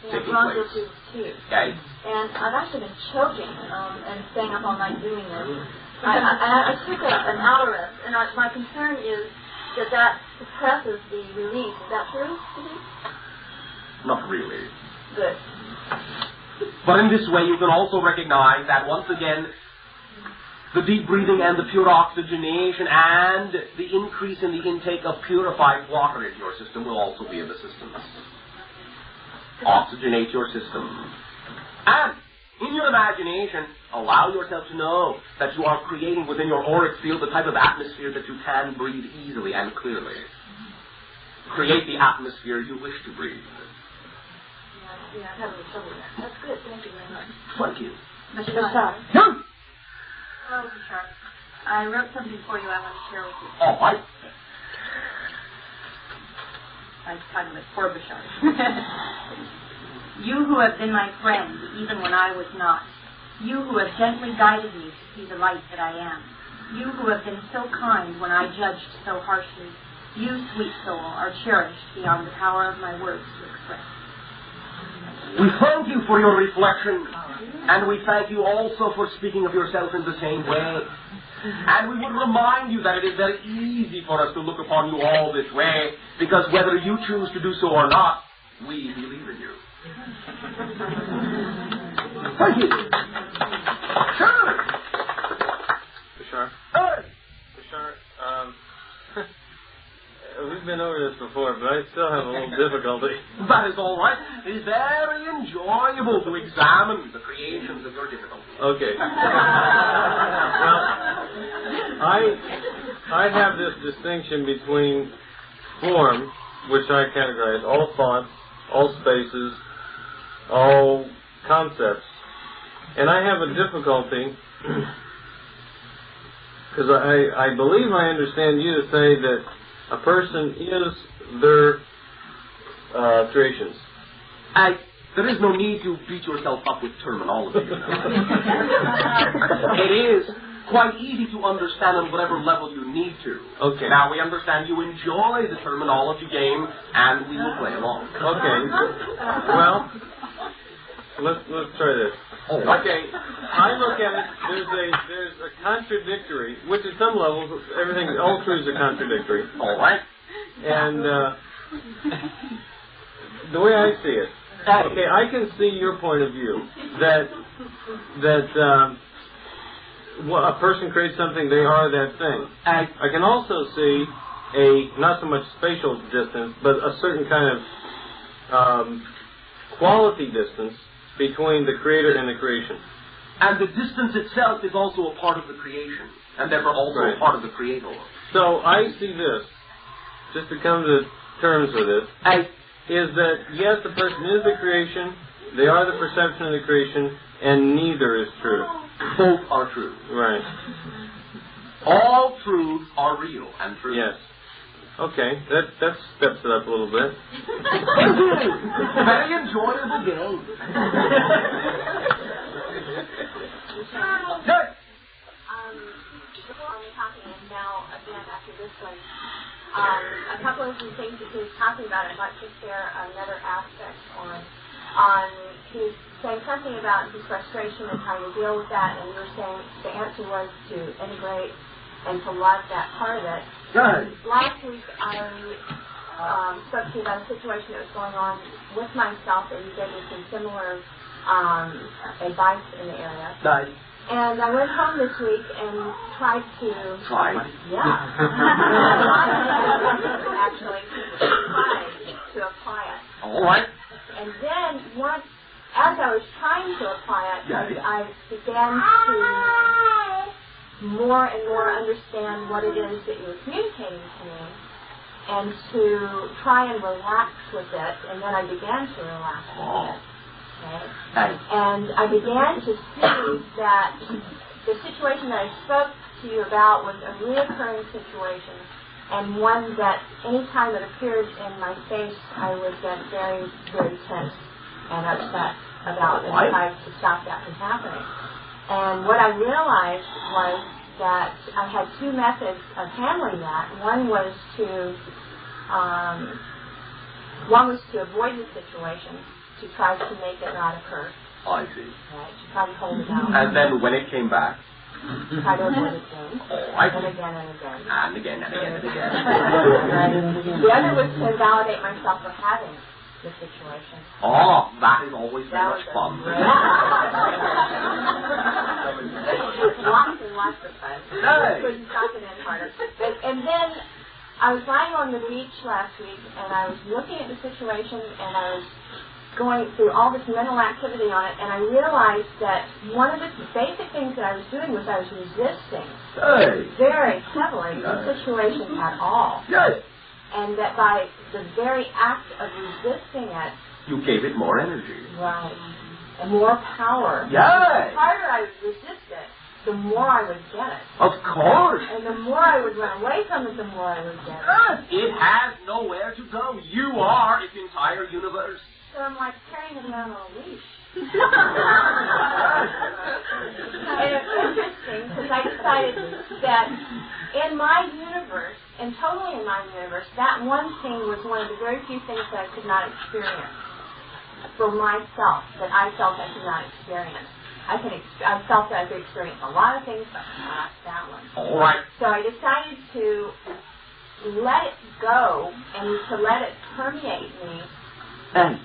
taking place. Too. Okay. And I've actually been choking and staying up all night doing this. I took an Allerus, and my concern is that suppresses the release. Is that true? Not really. Good. But in this way, you can also recognize that once again, the deep breathing and the pure oxygenation and the increase in the intake of purified water into your system will also be of assistance. Oxygenate your system. And in your imagination, allow yourself to know that you are creating within your auric field the type of atmosphere that you can breathe easily and clearly. Create the atmosphere you wish to breathe. Yeah, I'm having trouble with that. That's good. Thank you very much. Thank you. Bashar. No. Oh, Bashar. I wrote something for you I want to share with you. All right. I'm talking about poor Bashar. You who have been my friend, even when I was not. You who have gently guided me to see the light that I am. You who have been so kind when I judged so harshly. You, sweet soul, are cherished beyond the power of my words to express. We thank you for your reflection, and we thank you also for speaking of yourself in the same way. And we would remind you that it is very easy for us to look upon you all this way, because whether you choose to do so or not, we believe in you. Thank you. Sure. Bashar? Hey. Bashar, we've been over this before, but I still have a little difficulty. That is all right. It is very enjoyable to examine the creations of your difficulty. Okay. Well, I have this distinction between form, which I categorize all thoughts, all spaces, all concepts, and I have a difficulty because I believe I understand you to say that a person is their creations. There is no need to beat yourself up with terminology. It is quite easy to understand on whatever level you need to. Okay. Now, we understand you enjoy the terminology game, and we will play along. Okay. Well, let's try this. Oh, okay. I look at it. There's a contradictory, which at some levels, all truths are contradictory. All right. And the way I see it, okay, I can see your point of view that a person creates something, they are that thing. I can also see a not so much spatial distance, but a certain kind of quality distance between the creator and the creation. And the distance itself is also a part of the creation, and therefore also a part of the creator. So I see this, just to come to terms with it, is that yes, the person is the creation, they are the perception of the creation, and neither is true. Both are true. Right. All truths are real and true. Yes. Okay, that steps it up a little bit. Very enjoyable game. Good. Before we were talking, and now again after this one, a couple of the things that he was talking about, I'd like to share another aspect on. He was saying something about his frustration and how you deal with that, and you were saying the answer was to integrate and to love that part of it. Good. Last week I spoke to you about a situation that was going on with myself, and you gave me some similar advice in the area. Nice. And I went home this week and tried to... Try? Yeah. Actually, tried to apply it. All right. And then as I was trying to apply it, I began to more and more understand what it is that you were communicating to me, and to try and relax with it, and then I began to relax with it. Okay? And I began to see that the situation that I spoke to you about was a reoccurring situation, and one that any time it appeared in my face, I would get very, very tense and upset about, and try to stop that from happening. And what I realized was that I had two methods of handling that. One was to avoid the situation, to try to make it not occur. I see. Right, to try to hold it down. And then when it came back? Try to avoid it again. Right. And again and again. And again and again and again. Right. The other was to validate myself for having the situation. Oh, that is always so much fun. Lots and lots of fun. Couldn't stop it any harder. And then I was lying on the beach last week, and I was looking at the situation, and I was going through all this mental activity on it, and I realized that one of the basic things that I was doing was I was resisting very heavily the situation at all. And that by the very act of resisting it, you gave it more energy. Right. And more power. Yes. The harder I would resist it, the more I would get it. Of course. And the more I would run away from it, the more I would get it. It has nowhere to go. You are its entire universe. So I'm like carrying it around on a leash. And it's interesting because I decided that in my universe, and totally in my universe, that one thing was one of the very few things that I could not experience for myself, that I felt I could not experience. I felt that I could experience a lot of things, but not that one. All right. So I decided to let it go and to let it permeate me and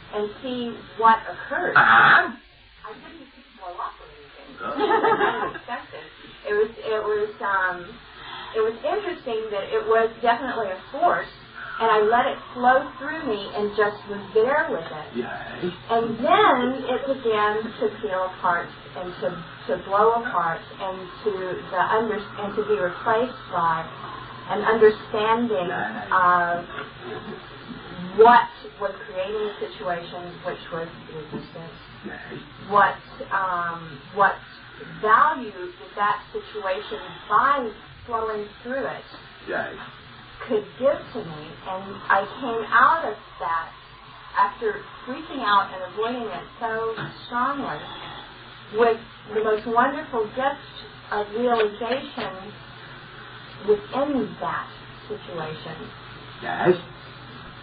see what occurred. I didn't blow up or anything. Unexpected. It was interesting that it was definitely a force, and I let it flow through me and just was there with it. Yes. And then it began to peel apart and to blow apart and to be replaced by an understanding of what was creating the situation, which was resistance. What value did that situation, by flowing through it, could give to me? And I came out of that after freaking out and avoiding it so strongly with the most wonderful gift of realization within that situation. Yes.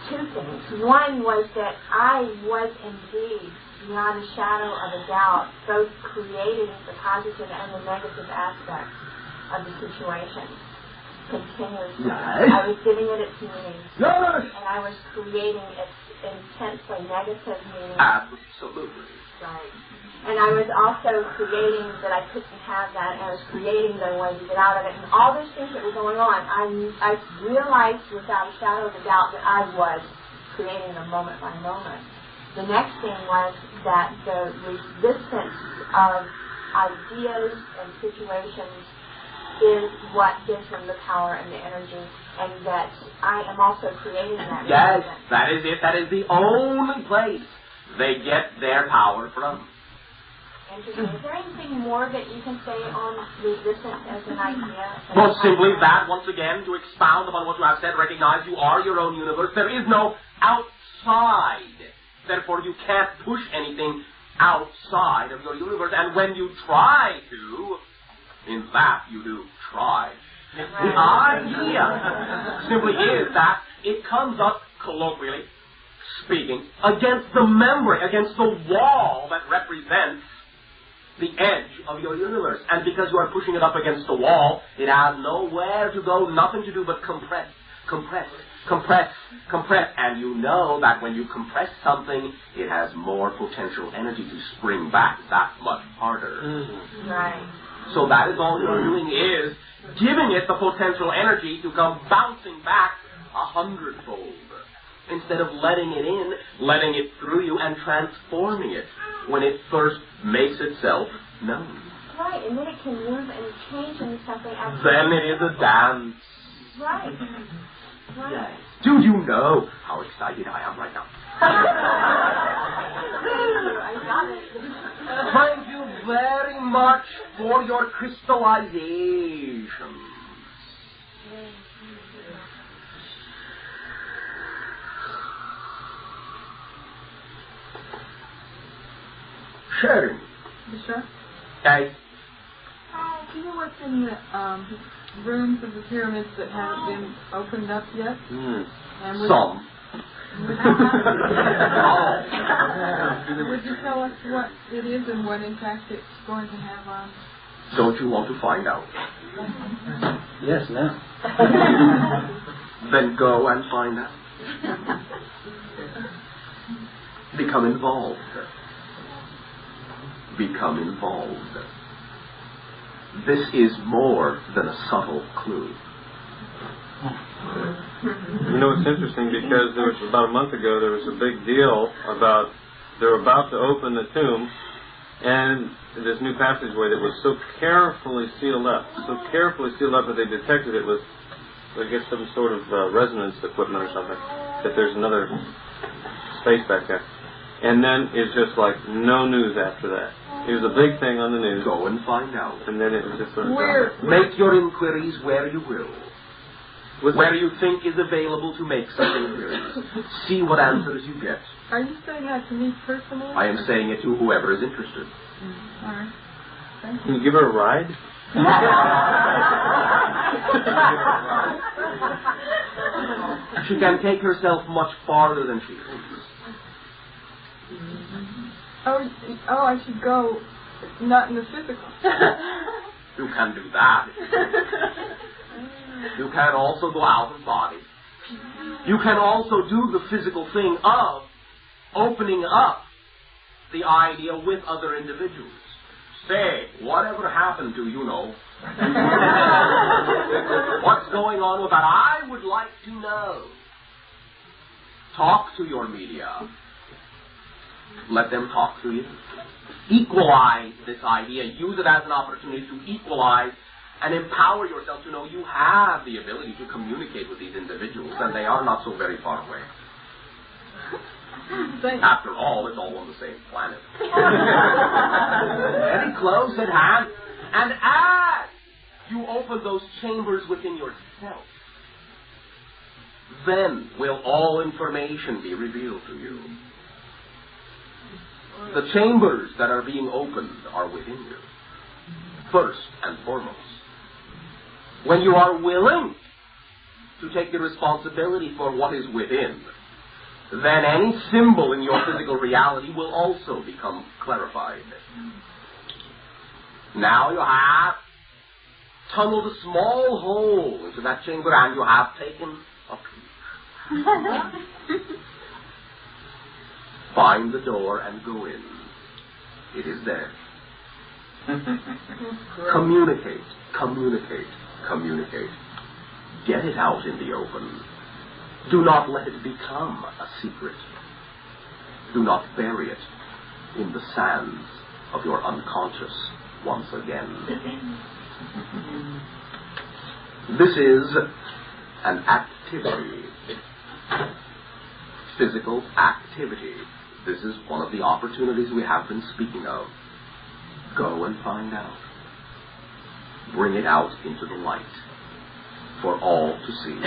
Two things. One was that I was indeed, beyond a shadow of a doubt, both creating the positive and the negative aspects of the situation continuously. Yes. I was giving it its meaning. Yes. And I was creating its intensely negative meaning. Absolutely. Right. And I was also creating that I couldn't have that, and I was creating the way to get out of it. And all those things that were going on, I realized without a shadow of a doubt that I was creating them moment by moment. The next thing was that the resistance of ideas and situations is what gives them the power and the energy, and that I am also creating that. Yes, that is it. That is the only place they get their power from. Interesting. Is there anything more that you can say on resistance as an idea? Well, simply that, once again, to expound upon what you have said, recognize you are your own universe. There is no outside. Therefore, you can't push anything outside of your universe. And when you try to, in fact, you do try. The idea simply is that it comes up, colloquially speaking, against the membrane, against the wall that represents the edge of your universe. And because you are pushing it up against the wall, it has nowhere to go, nothing to do but compress, compress, compress, compress. And you know that when you compress something, it has more potential energy to spring back that much harder. Right. So that is all you're doing is giving it the potential energy to come bouncing back 100-fold. Instead of letting it in, letting it through you, and transforming it when it first makes itself known. Right, and then it can move and change into something else. Then it is a dance. Right. Right. Do you know how excited I am right now? I got it. Thank you very much for your crystallization. Sharing. Bashar? Okay. Do you know what's in the rooms of the pyramids that haven't been opened up yet? And Some. Would you tell us what it is and what impact it's going to have on? Don't you want to find out? Yes, now. Then go and find out. Become involved. Become involved. This is more than a subtle clue. You know, it's interesting because there was about a month ago there was a big deal about they're about to open the tomb and this new passageway that was so carefully sealed up that they detected it with, I guess, some sort of resonance equipment or something, that there's another space back there. And then it's just like no news after that. It was a big thing on the news. Go and find out. And then it was just sort of... Make your inquiries where you will. Where you think is available to make such inquiries. See what answers you get. Are you saying that to me personally? I am saying it to whoever is interested. All right. Thank you. Can you give her a ride? She can take herself much farther than she thinks. Oh, I should go, not in the physical. You can do that. You can also go out of body. You can also do the physical thing of opening up the idea with other individuals. Say, whatever happened to, what's going on with that? I would like to know. Talk to your media. Let them talk to you. Equalize this idea. Use it as an opportunity to equalize and empower yourself to know you have the ability to communicate with these individuals, and they are not so very far away. After all, it's all on the same planet. Very close at hand. And as you open those chambers within yourself, then will all information be revealed to you. The chambers that are being opened are within you, first and foremost. When you are willing to take the responsibility for what is within, then any symbol in your physical reality will also become clarified. Now you have tunneled a small hole into that chamber and you have taken a peek. Find the door and go in. It is there. Communicate, communicate, communicate. Get it out in the open. Do not let it become a secret. Do not bury it in the sands of your unconscious once again. This is an activity. Physical activity. This is one of the opportunities we have been speaking of. Go and find out. Bring it out into the light for all to see.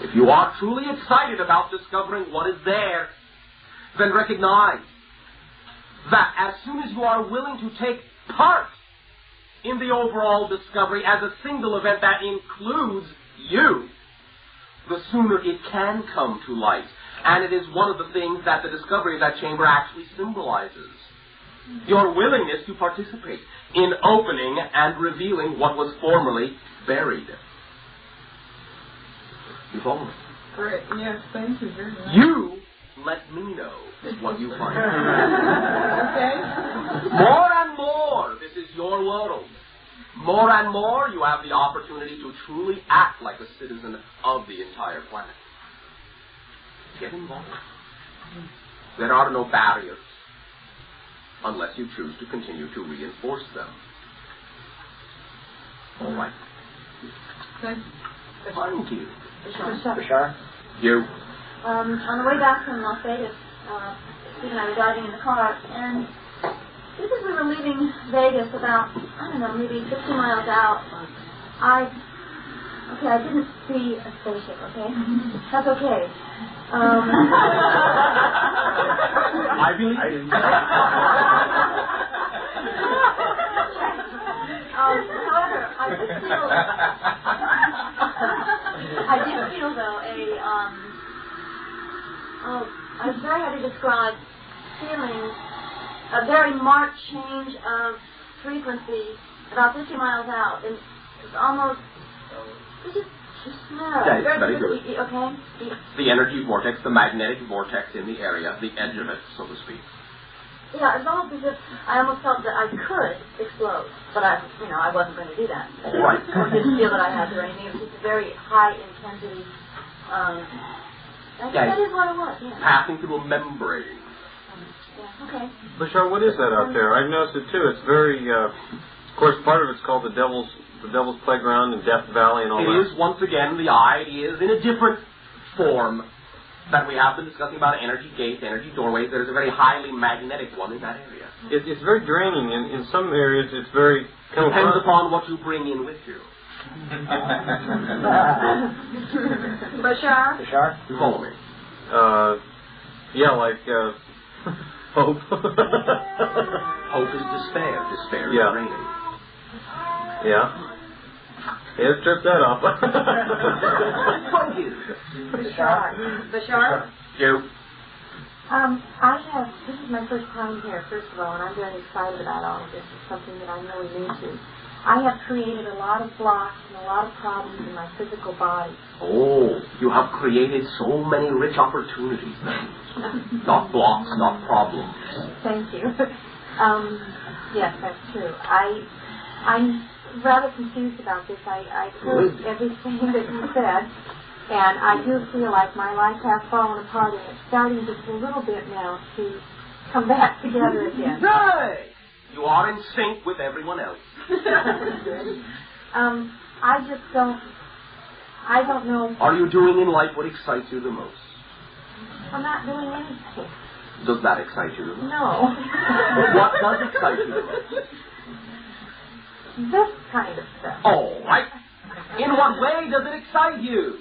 If you are truly excited about discovering what is there, then recognize that as soon as you are willing to take part in the overall discovery as a single event that includes you, the sooner it can come to light. And it is one of the things that the discovery of that chamber actually symbolizes. Your willingness to participate in opening and revealing what was formerly buried. You follow me? Great. Yes, thank you very much. You let me know what you find. Okay. More and more, this is your material world. More and more, you have the opportunity to truly act like a citizen of the entire planet. Get involved. There are no barriers, unless you choose to continue to reinforce them. All right. Okay. Thank you. Bashar? You. On the way back from Las Vegas, Steve and I were driving in the car, and just as we were leaving Vegas about, I don't know, maybe 50 miles out, I didn't see a spaceship, okay? That's okay. I believe you. However, I did feel though I was very hard to describe feeling a very marked change of frequency about 50 miles out. And it's almost, it's just very good. Okay? The energy vortex, the magnetic vortex in the area, the edge of it, so to speak. Yeah, it's almost as if I almost felt that I could explode, but I wasn't going to do that. Right. I didn't feel that I had to or anything. It was just a very high intensity. I think that is what it was. Yeah. Passing through a membrane. Yeah. Okay. Bashar, what is that out there? I've noticed it too. It's very, of course, part of it's called the Devil's Playground and Death Valley and all that. It is, once again, the eye is in a different form that we have been discussing about energy gates, energy doorways. There is a very highly magnetic one in that area. It's very draining. In some areas, it's very... Depends upon what you bring in with you. Bashar? You follow me? Yeah, like hope. Hope is despair. Despair is draining. Yeah. Yeah, strip that off. Thank you. Bashar? You. This is my first time here, first of all, and I'm very excited about all of this. It's something that I'm really new to. I have created a lot of blocks and a lot of problems in my physical body. Oh, you have created so many rich opportunities then. Not blocks, not problems. Thank you. Yes, that's true. I'm rather confused about this. I heard everything that you said, and I do feel like my life has fallen apart, and it's starting just a little bit now to come back together again. Right! You are in sync with everyone else. I don't know. Are you doing in life what excites you the most? I'm not doing anything. Does that excite you the most? No. What does excite you the most? This kind of stuff. All right. In what way does it excite you?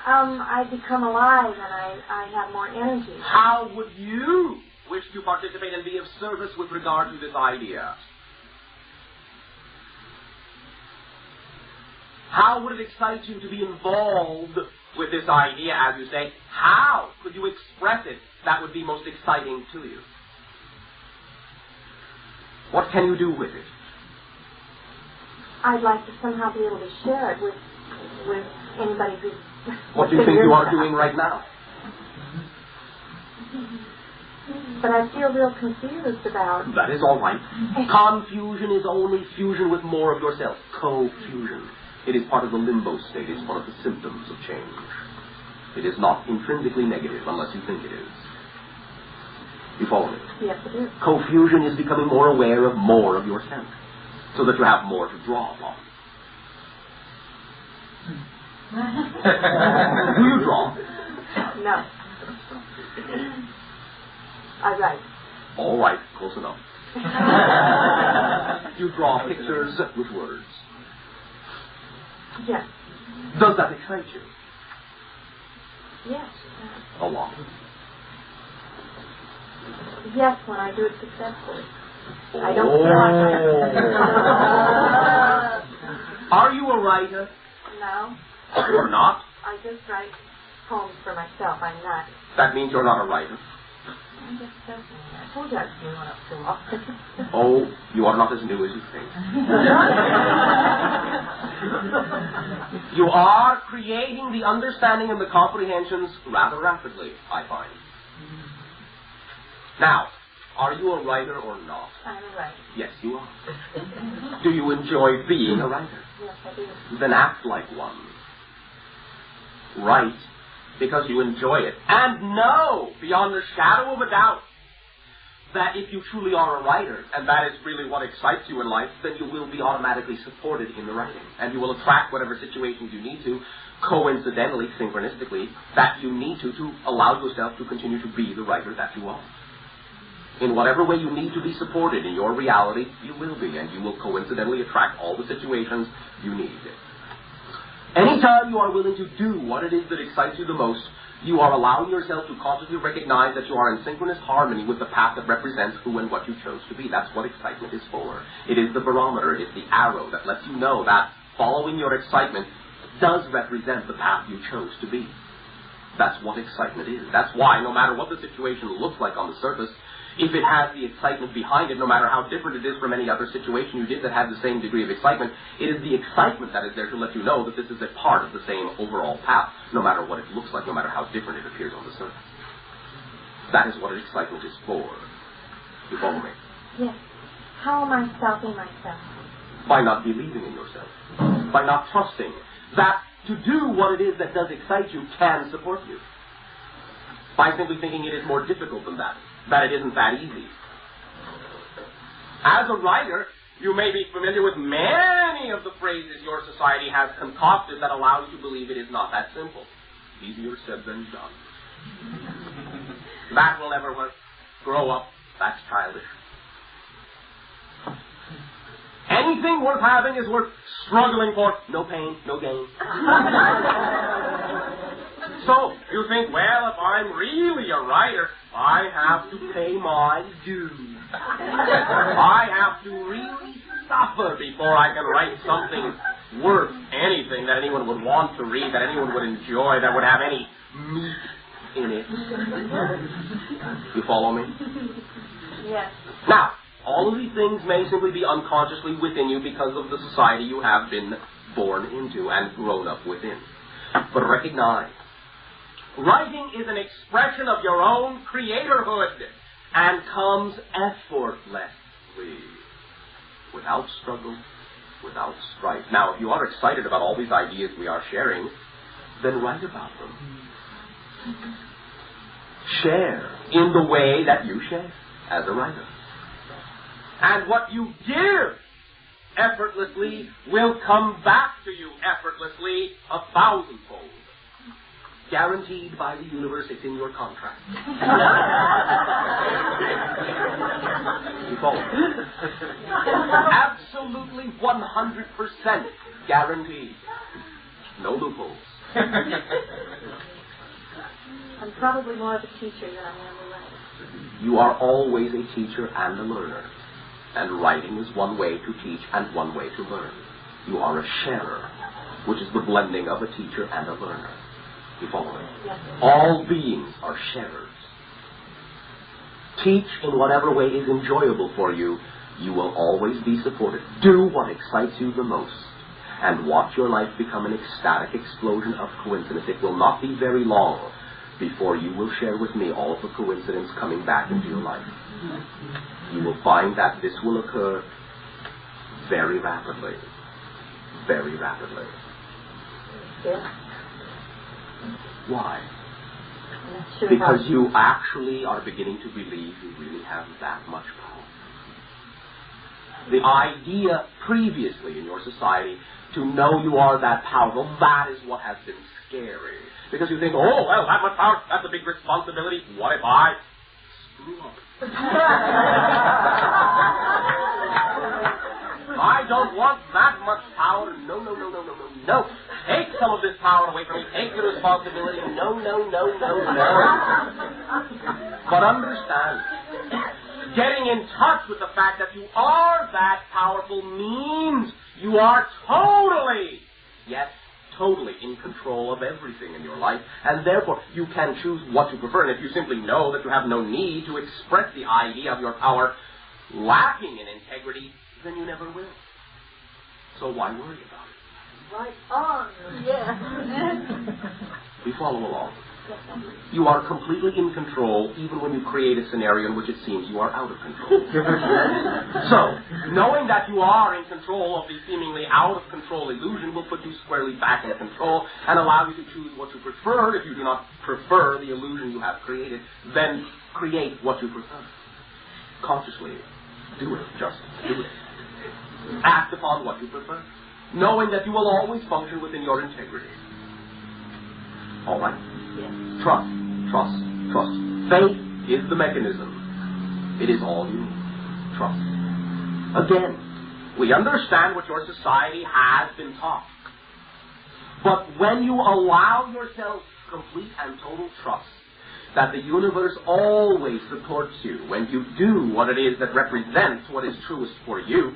I become alive and I have more energy. How would you wish to participate and be of service with regard to this idea? How would it excite you to be involved with this idea, as you say? How could you express it that would be most exciting to you? What can you do with it? I'd like to somehow be able to share it with anybody who's... What do you think you are doing right now? But I feel real confused about... That is all right. Confusion is only fusion with more of yourself. Co-fusion. It is part of the limbo state. It's one of the symptoms of change. It is not intrinsically negative unless you think it is. You follow me? Yes, I do. Co-fusion is becoming more aware of more of yourself, so that you have more to draw upon. Do you draw? No. I write. All right, close enough. You draw pictures with words. Yes. Does that excite you? Yes. A lot. Yes, when I do it successfully. I don't feel like I... Are you a writer? No. You're not? I just write poems for myself. I'm not. That means you're not a writer. I just don't. I told you I was new enough to often. Oh, you are not as new as you think. You are creating the understanding and the comprehensions rather rapidly, I find. Now, Are you a writer or not? I'm a writer. Yes, you are. Do you enjoy being a writer? Yes, I do. Then act like one. Write because you enjoy it. And know, beyond a shadow of a doubt, that if you truly are a writer, and that is really what excites you in life, then you will be automatically supported in the writing. And you will attract whatever situations you need to, coincidentally, synchronistically, that you need to allow yourself to continue to be the writer that you are. In whatever way you need to be supported in your reality, you will be, and you will coincidentally attract all the situations you need. Anytime you are willing to do what it is that excites you the most, you are allowing yourself to consciously recognize that you are in synchronous harmony with the path that represents who and what you chose to be. That's what excitement is for. It is the barometer, it is the arrow that lets you know that following your excitement does represent the path you chose to be. That's what excitement is. That's why, no matter what the situation looks like on the surface, if it has the excitement behind it, no matter how different it is from any other situation you did that had the same degree of excitement, it is the excitement that is there to let you know that this is a part of the same overall path, no matter what it looks like, no matter how different it appears on the surface. That is what excitement is for. You follow me? Yes. How am I stopping myself? By not believing in yourself. By not trusting that to do what it is that does excite you can support you. By simply thinking it is more difficult than that it isn't that easy. As a writer, you may be familiar with many of the phrases your society has concocted that allow you to believe it is not that simple. Easier said than done. That will never work. Grow up. That's childish. Anything worth having is worth struggling for. No pain, no gain. So, you think, well, if I'm really a writer, I have to pay my dues. I have to really suffer before I can write something worth anything that anyone would want to read, that anyone would enjoy, that would have any meat in it. You follow me? Yes. Now, all of these things may simply be unconsciously within you because of the society you have been born into and grown up within. But recognize, writing is an expression of your own creatorhood and comes effortlessly, without struggle, without strife. Now, if you are excited about all these ideas we are sharing, then write about them. Share in the way that you share as a writer. And what you give effortlessly will come back to you effortlessly 1,000-fold. Guaranteed by the universe, it's in your contract. You follow? Absolutely 100% guaranteed. No loopholes. I'm probably more of a teacher than I am a writer. You are always a teacher and a learner. And writing is one way to teach and one way to learn. You are a sharer, which is the blending of a teacher and a learner. You follow me? Yes. All beings are sharers. Teach in whatever way is enjoyable for you. You will always be supported. Do what excites you the most. And watch your life become an ecstatic explosion of coincidence. It will not be very long before you will share with me all of the coincidence coming back into your life. You will find that this will occur very rapidly. Very rapidly. Yeah. Why? Sure. Because you actually are beginning to believe you really have that much power. The idea previously in your society to know you are that powerful, that is what has been scary. Because you think, oh, well, that much power, that's a big responsibility. What if I screw up? I don't want that much power. No. Take some of this power away from me. Take the responsibility. No. But understand, getting in touch with the fact that you are that powerful means you are totally in control of everything in your life, and therefore you can choose what to prefer. And if you simply know that you have no need to express the idea of your power lacking in integrity, then you never will. So why worry about it? Right on. Yeah. We follow along. You are completely in control even when you create a scenario in which it seems you are out of control. So, knowing that you are in control of the seemingly out of control illusion will put you squarely back in control and allow you to choose what you prefer. If you do not prefer the illusion you have created, then create what you prefer. Consciously. Do it. Just do it. Act upon what you prefer, knowing that you will always function within your integrity. All right? Yes. Trust, trust, trust. Faith is the mechanism. It is all you need. Trust. Again, we understand what your society has been taught. But when you allow yourself complete and total trust that the universe always supports you when you do what it is that represents what is truest for you,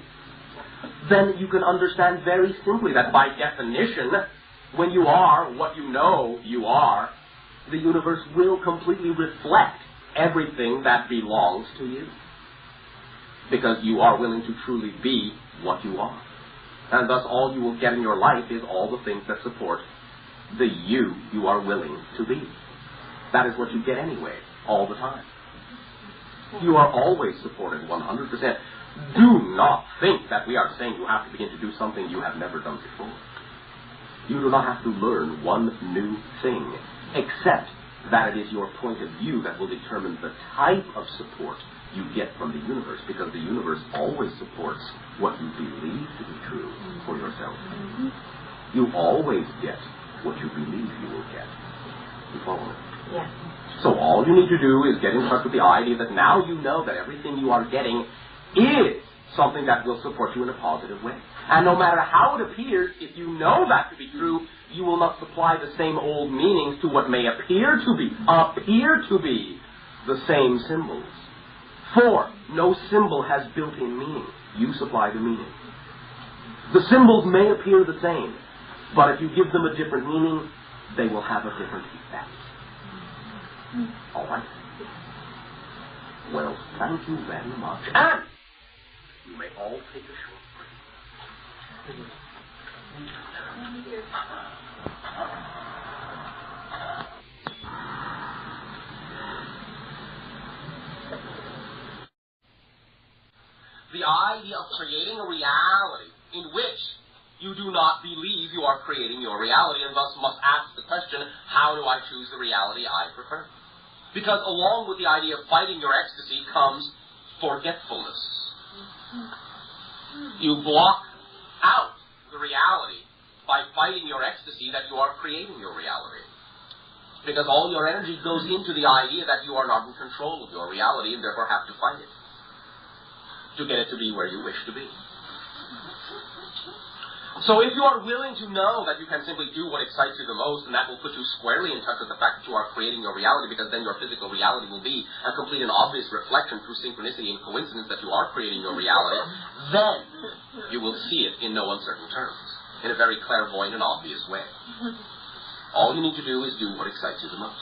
then you can understand very simply that by definition, when you are what you know you are, the universe will completely reflect everything that belongs to you. Because you are willing to truly be what you are. And thus all you will get in your life is all the things that support the you are willing to be. That is what you get anyway, all the time. You are always supported 100%. Do not think that we are saying you have to begin to do something you have never done before. You do not have to learn one new thing, except that it is your point of view that will determine the type of support you get from the universe, because the universe always supports what you believe to be true for yourself. You always get what you believe you will get. You follow me? Yes. So all you need to do is get in touch with the idea that now you know that everything you are getting is something that will support you in a positive way. And no matter how it appears, if you know that to be true, you will not supply the same old meanings to what may appear to be the same symbols. For no symbol has built-in meaning. You supply the meaning. The symbols may appear the same, but if you give them a different meaning, they will have a different effect. All right? Well, thank you very much. And you may all take a short break. The idea of creating a reality in which you do not believe you are creating your reality, and thus must ask the question, how do I choose the reality I prefer? Because along with the idea of fighting your ecstasy comes forgetfulness. You block out the reality by fighting your ecstasy that you are creating your reality. Because all your energy goes into the idea that you are not in control of your reality and therefore have to fight it to get it to be where you wish to be. So if you are willing to know that you can simply do what excites you the most, and that will put you squarely in touch with the fact that you are creating your reality, because then your physical reality will be a complete and obvious reflection through synchronicity and coincidence that you are creating your reality, then you will see it in no uncertain terms, in a very clairvoyant and obvious way. All you need to do is do what excites you the most.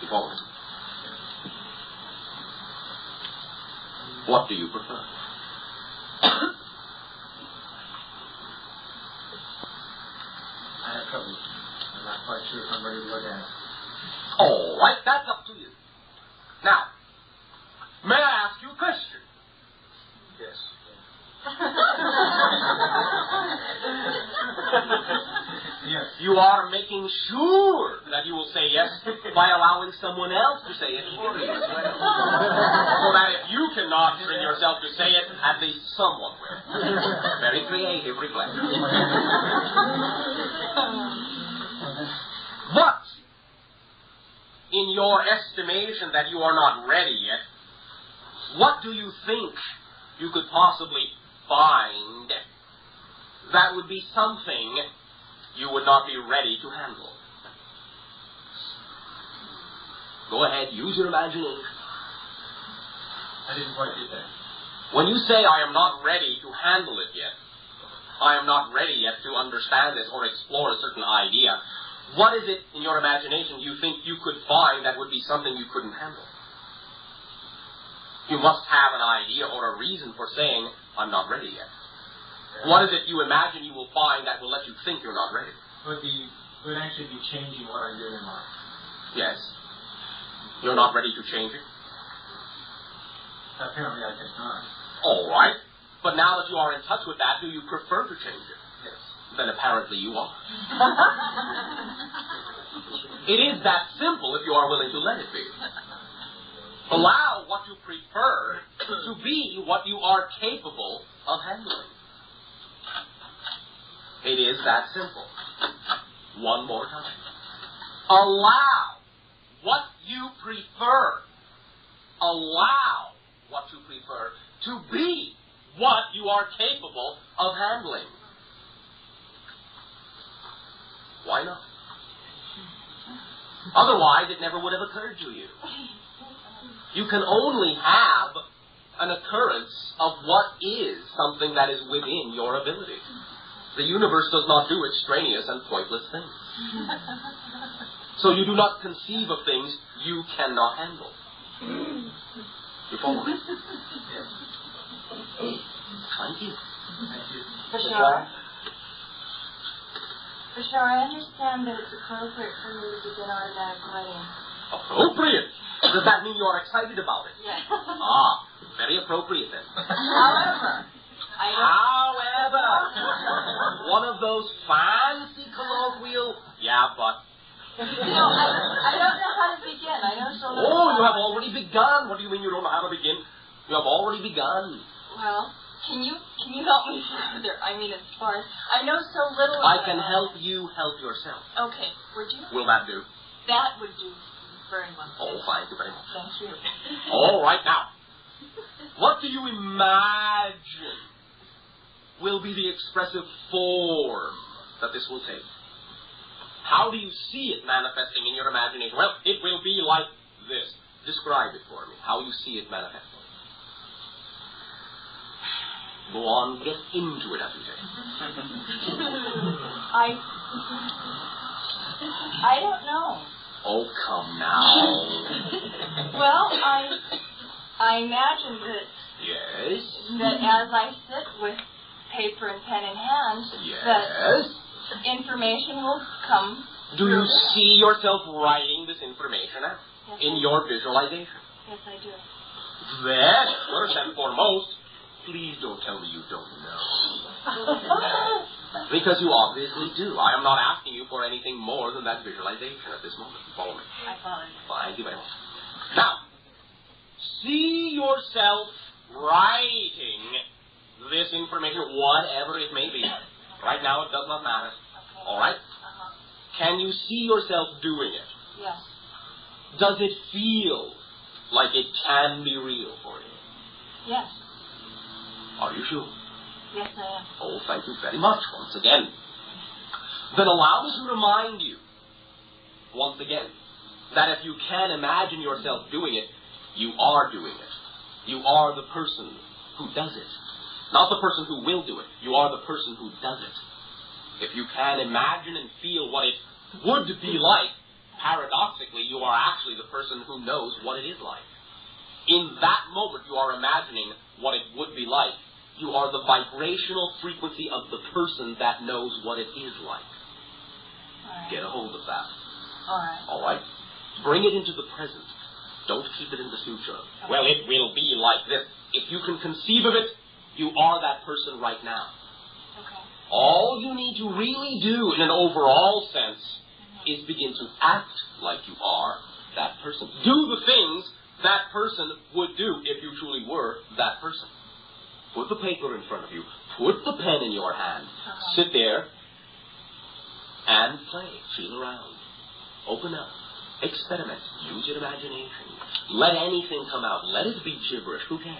You follow me? What do you prefer? I have trouble. I'm not quite sure if I'm ready to look at it. All right, that's up to you. Now, may I ask you a question? Yes. Yes. You are making sure that you will say yes by allowing someone else to say it for you as well. So that if you cannot bring yourself to say it, at least someone will. Very creative reflection. But, in your estimation that you are not ready yet, what do you think you could possibly find that would be something you would not be ready to handle? Go ahead, use your imagination. I didn't quite get that. When you say, I am not ready to handle it yet, I am not ready yet to understand this or explore a certain idea, what is it in your imagination you think you could find that would be something you couldn't handle? You must have an idea or a reason for saying, I'm not ready yet. What is it you imagine you will find that will let you think you're not ready? Would be would actually be changing what I do in life. Yes. You're not ready to change it? Apparently I guess not. All right. But now that you are in touch with that, do you prefer to change it? Yes. Then apparently you are. It is that simple if you are willing to let it be. Allow what you prefer to be what you are capable of handling. It is that simple. One more time. Allow what you prefer. Allow what you prefer to be what you are capable of handling. Why not? Otherwise, it never would have occurred to you. You can only have an occurrence of what is something that is within your ability. The universe does not do extraneous and pointless things. So you do not conceive of things you cannot handle. You follow me? Thank you. Bashar? Bashar, I understand that it's appropriate for me to begin automatic writing. Appropriate? Does that mean you are excited about it? Yes. Ah, very appropriate then. However, one of those fancy colloquial, yeah, but. I don't know how to begin. I know so little. Oh, you have already begun. What do you mean you don't know how to begin? You have already begun. Well, can you help me further? I mean, as far as I know so little. I can help you help yourself. Okay, would you? Will that do? That would do very well. Oh, thank you very much. Thank you. All right, now, what do you imagine will be the expressive form that this will take? How do you see it manifesting in your imagination? Well, it will be like this. Describe it for me, how you see it manifesting. Go on, get into it, as you say. I don't know. Oh, come now. Well, I imagine that. Yes? That as I sit with paper and pen in hand, Yes? that information will come. Do you see yourself writing this information out in your visualization? Yes, I do. Then, first and foremost, please don't tell me you don't know. Because you obviously do. I am not asking you for anything more than that visualization at this moment. Follow me. I follow you. Thank you very much. Now, see yourself writing this information, whatever it may be. Right now, it does not matter. Okay. All right? Can you see yourself doing it? Yes. Does it feel like it can be real for you? Yes. Are you sure? Yes, I am. Oh, thank you very much once again. Then allow me to remind you, once again, that if you can imagine yourself doing it, you are doing it. You are the person who does it. Not the person who will do it. You are the person who does it. If you can imagine and feel what it would be like, paradoxically, you are actually the person who knows what it is like. In that moment, you are imagining what it would be like. You are the vibrational frequency of the person that knows what it is like. Right. Get a hold of that. All right. All right? Bring it into the present. Don't keep it in the future. Okay. Well, it will be like this. If you can conceive of it, you are that person right now. Okay. All you need to really do in an overall sense is begin to act like you are that person. Do the things that person would do if you truly were that person. Put the paper in front of you. Put the pen in your hand. Sit there and play. Feel around. Open up. Experiment. Use your imagination. Let anything come out. Let it be gibberish. Who cares?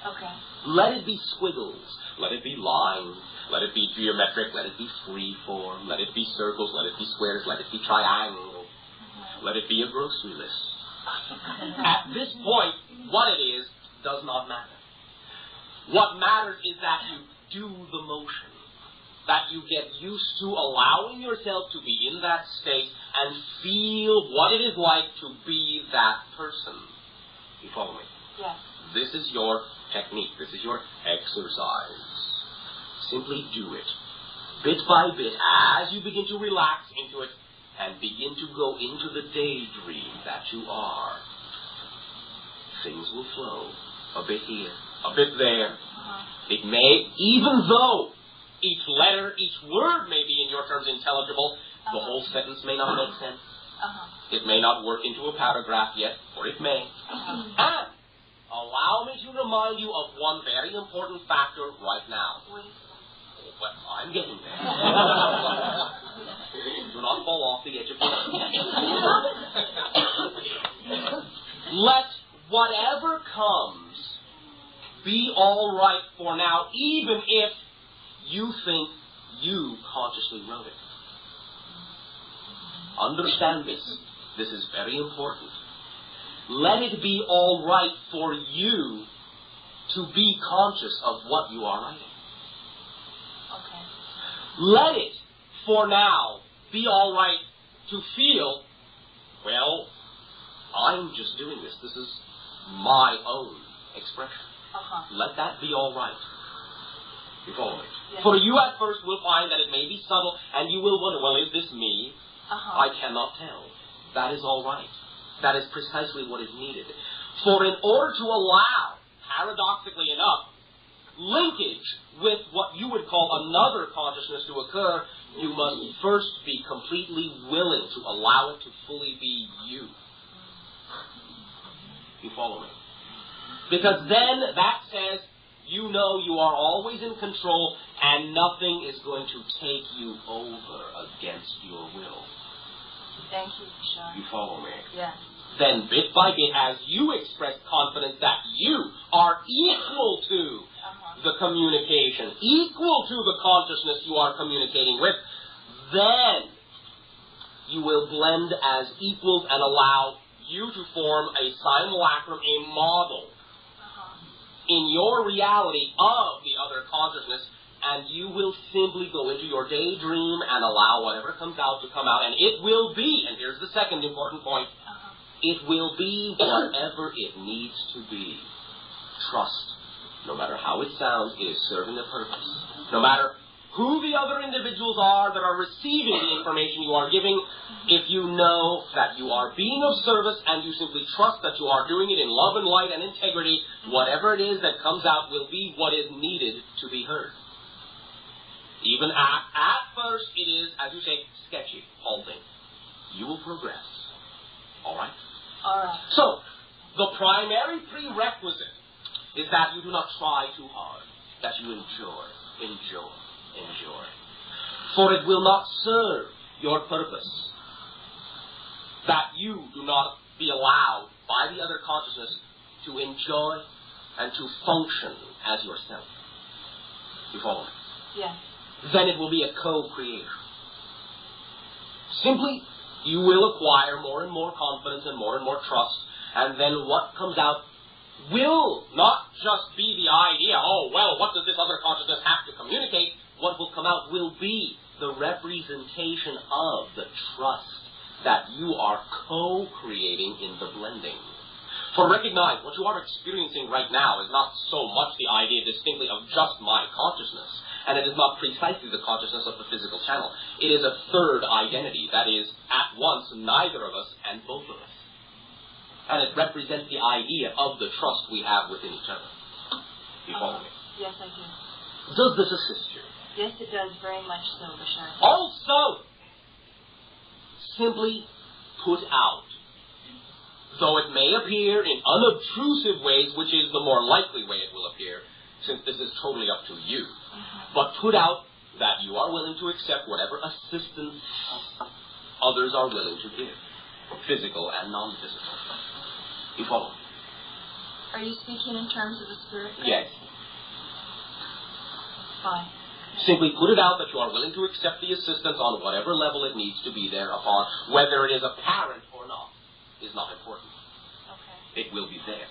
Okay. Let it be squiggles. Let it be lines. Let it be geometric. Let it be free form. Let it be circles. Let it be squares. Let it be triangles. Let it be a grocery list. At this point, what it is does not matter. What matters is that you do the motion. That you get used to allowing yourself to be in that state and feel what it is like to be that person. You follow me? Yes. This is your technique. This is your exercise. Simply do it. bit by bit, as you begin to relax into it and begin to go into the daydream that you are, things will flow a bit here, a bit there. It may, even though each letter, each word may be in your terms intelligible, the whole sentence may not make sense. It may not work into a paragraph yet, or it may. And allow me to remind you of one very important factor right now. Well, I'm getting there. Do not fall off the edge of the Let whatever comes be all right for now, even if you think you consciously wrote it. Understand this. This is very important. Let it be all right for you to be conscious of what you are writing. Okay. Let it, for now, be all right to feel, well, I'm just doing this. This is my own expression. Let that be all right. You follow me? Yes. For you at first will find that it may be subtle, and you will wonder, well, is this me? I cannot tell. That is all right. That is precisely what is needed. For in order to allow, paradoxically enough, linkage with what you would call another consciousness to occur, you must first be completely willing to allow it to fully be you. You follow me? Because then that says, you know you are always in control and nothing is going to take you over against your will. Thank you, Bashar. You follow me? Yes. Then bit by bit, as you express confidence that you are equal to the communication, equal to the consciousness you are communicating with, then you will blend as equals and allow you to form a simulacrum, a model in your reality of the other consciousness, and you will simply go into your daydream and allow whatever comes out to come out, and it will be, and here's the second important point, it will be whatever it needs to be. Trust. No matter how it sounds, it is serving a purpose. No matter who the other individuals are that are receiving the information you are giving, if you know that you are being of service and you simply trust that you are doing it in love and light and integrity, whatever it is that comes out will be what is needed to be heard. Even at first, it is, as you say, sketchy, halting. You will progress. All right? All right. So, the primary prerequisite is that you do not try too hard, that you enjoy. For it will not serve your purpose that you do not be allowed by the other consciousness to enjoy and to function as yourself. You follow me? Yes. Then it will be a co-creation. Simply, you will acquire more and more confidence and more trust, and then what comes out will not just be the idea, oh, well, what does this other consciousness have to communicate? What will come out will be the representation of the trust that you are co-creating in the blending. For recognize, what you are experiencing right now is not so much the idea distinctly of just my consciousness, and it is not precisely the consciousness of the physical channel. It is a third identity that is at once neither of us and both of us. And it represents the idea of the trust we have within each other. You follow me? Yes, I do. Does this assist you? Yes, it does very much so, Bashar. Also, simply put out, though it may appear in unobtrusive ways, which is the more likely way it will appear, since this is totally up to you, but put out that you are willing to accept whatever assistance others are willing to give, physical and non-physical. You follow? Are you speaking in terms of the spirit? Yes. Fine. Simply put it out that you are willing to accept the assistance on whatever level it needs to be there upon, whether it is apparent or not, is not important. Okay. It will be there.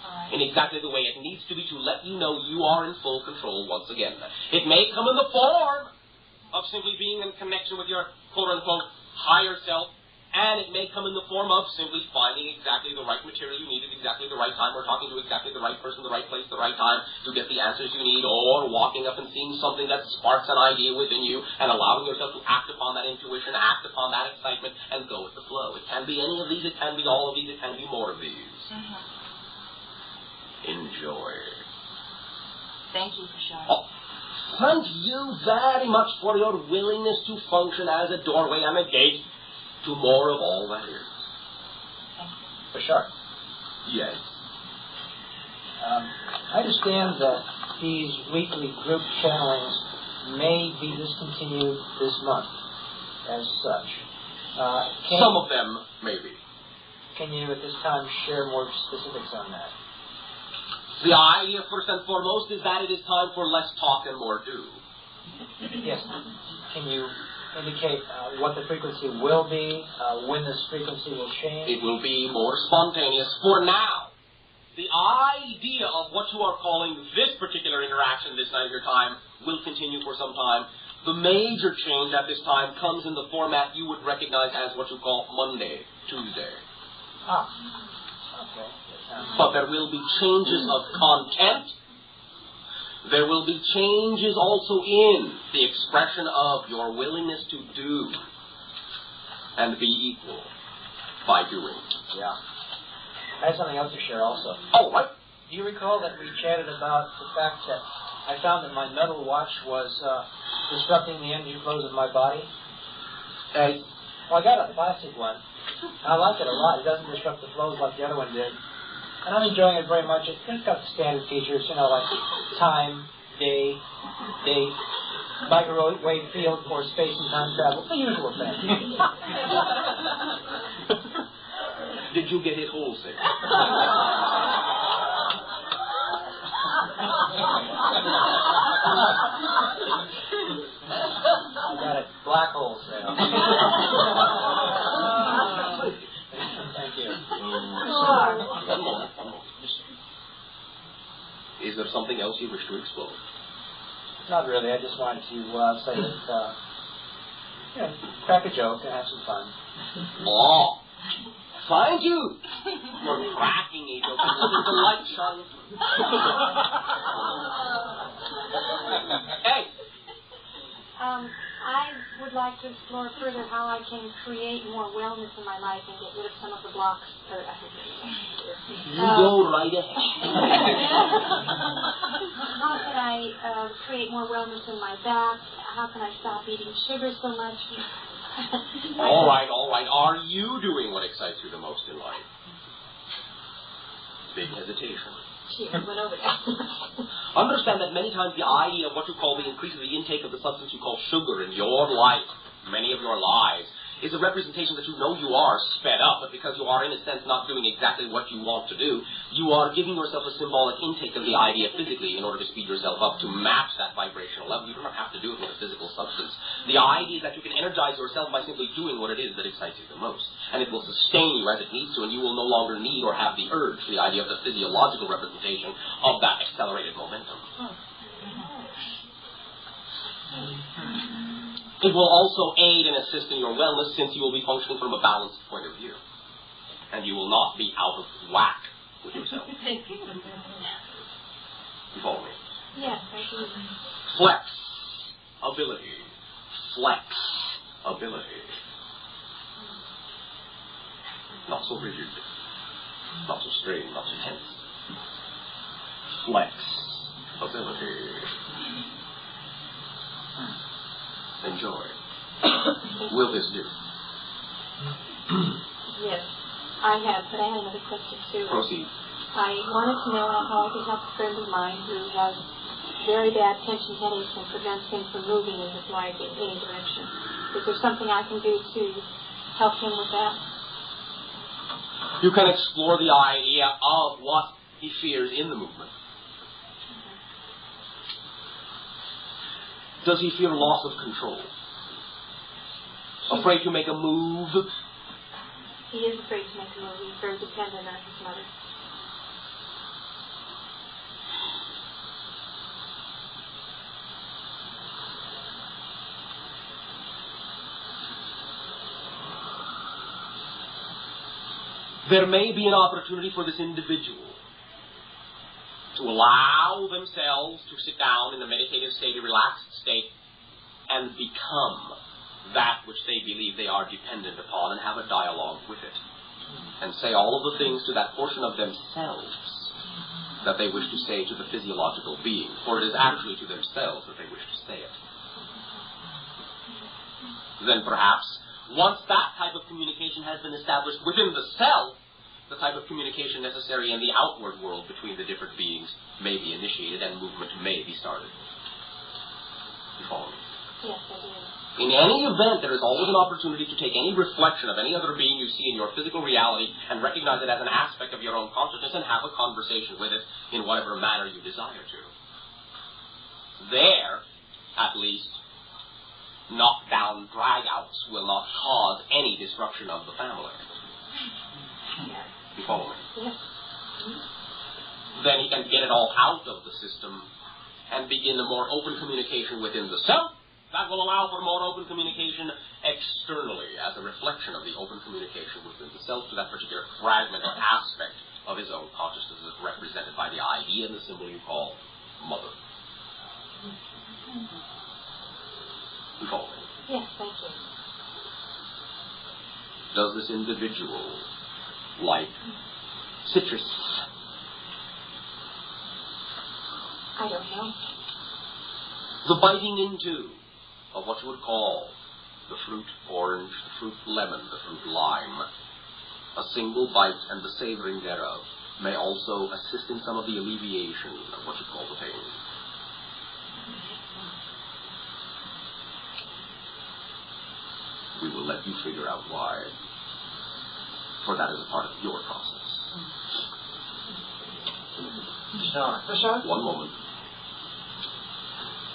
All right. In exactly the way it needs to be to let you know you are in full control once again. It may come in the form of simply being in connection with your quote-unquote higher self, And it may come in the form of simply finding exactly the right material you need at exactly the right time, or talking to exactly the right person, the right place, the right time to get the answers you need, or walking up and seeing something that sparks an idea within you and allowing yourself to act upon that intuition, act upon that excitement, and go with the flow. It can be any of these, it can be all of these, it can be more of these. Enjoy. Thank you, Bashar. Oh, thank you very much for your willingness to function as a doorway and a gate to more of all that is. Bashar. Yes. I understand that these weekly group channelings may be discontinued this month as such. Some of them, maybe. Can you at this time share more specifics on that? The idea, first and foremost, is that it is time for less talk and more do. Yes. Can you indicate what the frequency will be, when this frequency will change? It will be more spontaneous. For now, the idea of what you are calling this particular interaction this night of your time will continue for some time. The major change at this time comes in the format you would recognize as what you call Monday, Tuesday. Okay. But there will be changes of content. There will be changes also in the expression of your willingness to do and be equal by doing. Yeah. I have something else to share also. Oh, right. Do you recall that we chatted about the fact that I found that my metal watch was disrupting the energy flows of my body? Well, I got a plastic one. I like it a lot. It doesn't disrupt the flows like the other one did. And I'm enjoying it very much. It's got standard features, like time, day, date, microwave field for space and time travel, the usual thing. Did you get it wholesale? I got it black wholesale. Thank you. One moment. Is there something else you wish to explore? Not really. I just wanted to say that, crack a joke and have some fun. Oh, thank you for cracking a joke. The light shines. Hey. I would like to explore further how I can create more wellness in my life and get rid of some of the blocks. You go right ahead. How can I create more wellness in my back? How can I stop eating sugar so much? All right. Are you doing what excites you the most in life? Big hesitation. Went over that. Understand that many times the idea of what you call the increase of the intake of the substance you call sugar in your life, many of your lives, is a representation that you know you are sped up, but because you are in a sense not doing exactly what you want to do, you are giving yourself a symbolic intake of the idea physically in order to speed yourself up to match that vibrational level. You do not have to do it with a physical substance. The idea is that you can energize yourself by simply doing what it is that excites you the most, and it will sustain you as it needs to, and you will no longer need or have the urge, the idea of the physiological representation of that accelerated momentum. It will also aid and assist in your wellness, since you will be functioning from a balanced point of view. And you will not be out of whack with yourself. You follow me? Yes, I do. Flex ability. Flex ability. Not so rigid. Not so strained. Not so tense. Flex ability. Enjoy. Will this do? Yes, I have, but I had another question too. Proceed. I wanted to know how I could help a friend of mine who has very bad tension headaches and prevents him from moving in his life in any direction. Is there something I can do to help him with that? You can explore the idea of what he fears in the movement. Does he fear loss of control? Afraid to make a move? He is afraid to make a move. He's very dependent on his mother. there may be an opportunity for this individual to allow themselves to sit down in a meditative state, a relaxed state, and become that which they believe they are dependent upon and have a dialogue with it. And say all of the things to that portion of themselves that they wish to say to the physiological being, for it is actually to themselves that they wish to say it. Then perhaps, once that type of communication has been established within the self, the type of communication necessary in the outward world between the different beings may be initiated and movement may be started. You follow me? Yes, I do. In any event, there is always an opportunity to take any reflection of any other being you see in your physical reality and recognize it as an aspect of your own consciousness and have a conversation with it in whatever manner you desire to. There, at least, knockdown drag-outs will not cause any disruption of the family. You follow me? Yes. Then he can get it all out of the system and begin a more open communication within the self that will allow for more open communication externally as a reflection of the open communication within the self to that particular fragment or aspect of his own consciousness as represented by the idea and the symbol you call mother. You follow me? Yes, thank you. Does this individual like citrus? I don't know. The biting into of what you would call the fruit orange, the fruit lemon, the fruit lime. A single bite and the savoring thereof may also assist in some of the alleviation of what you call the pain. We will let you figure out why, for that is a part of your process. Bashar? One moment.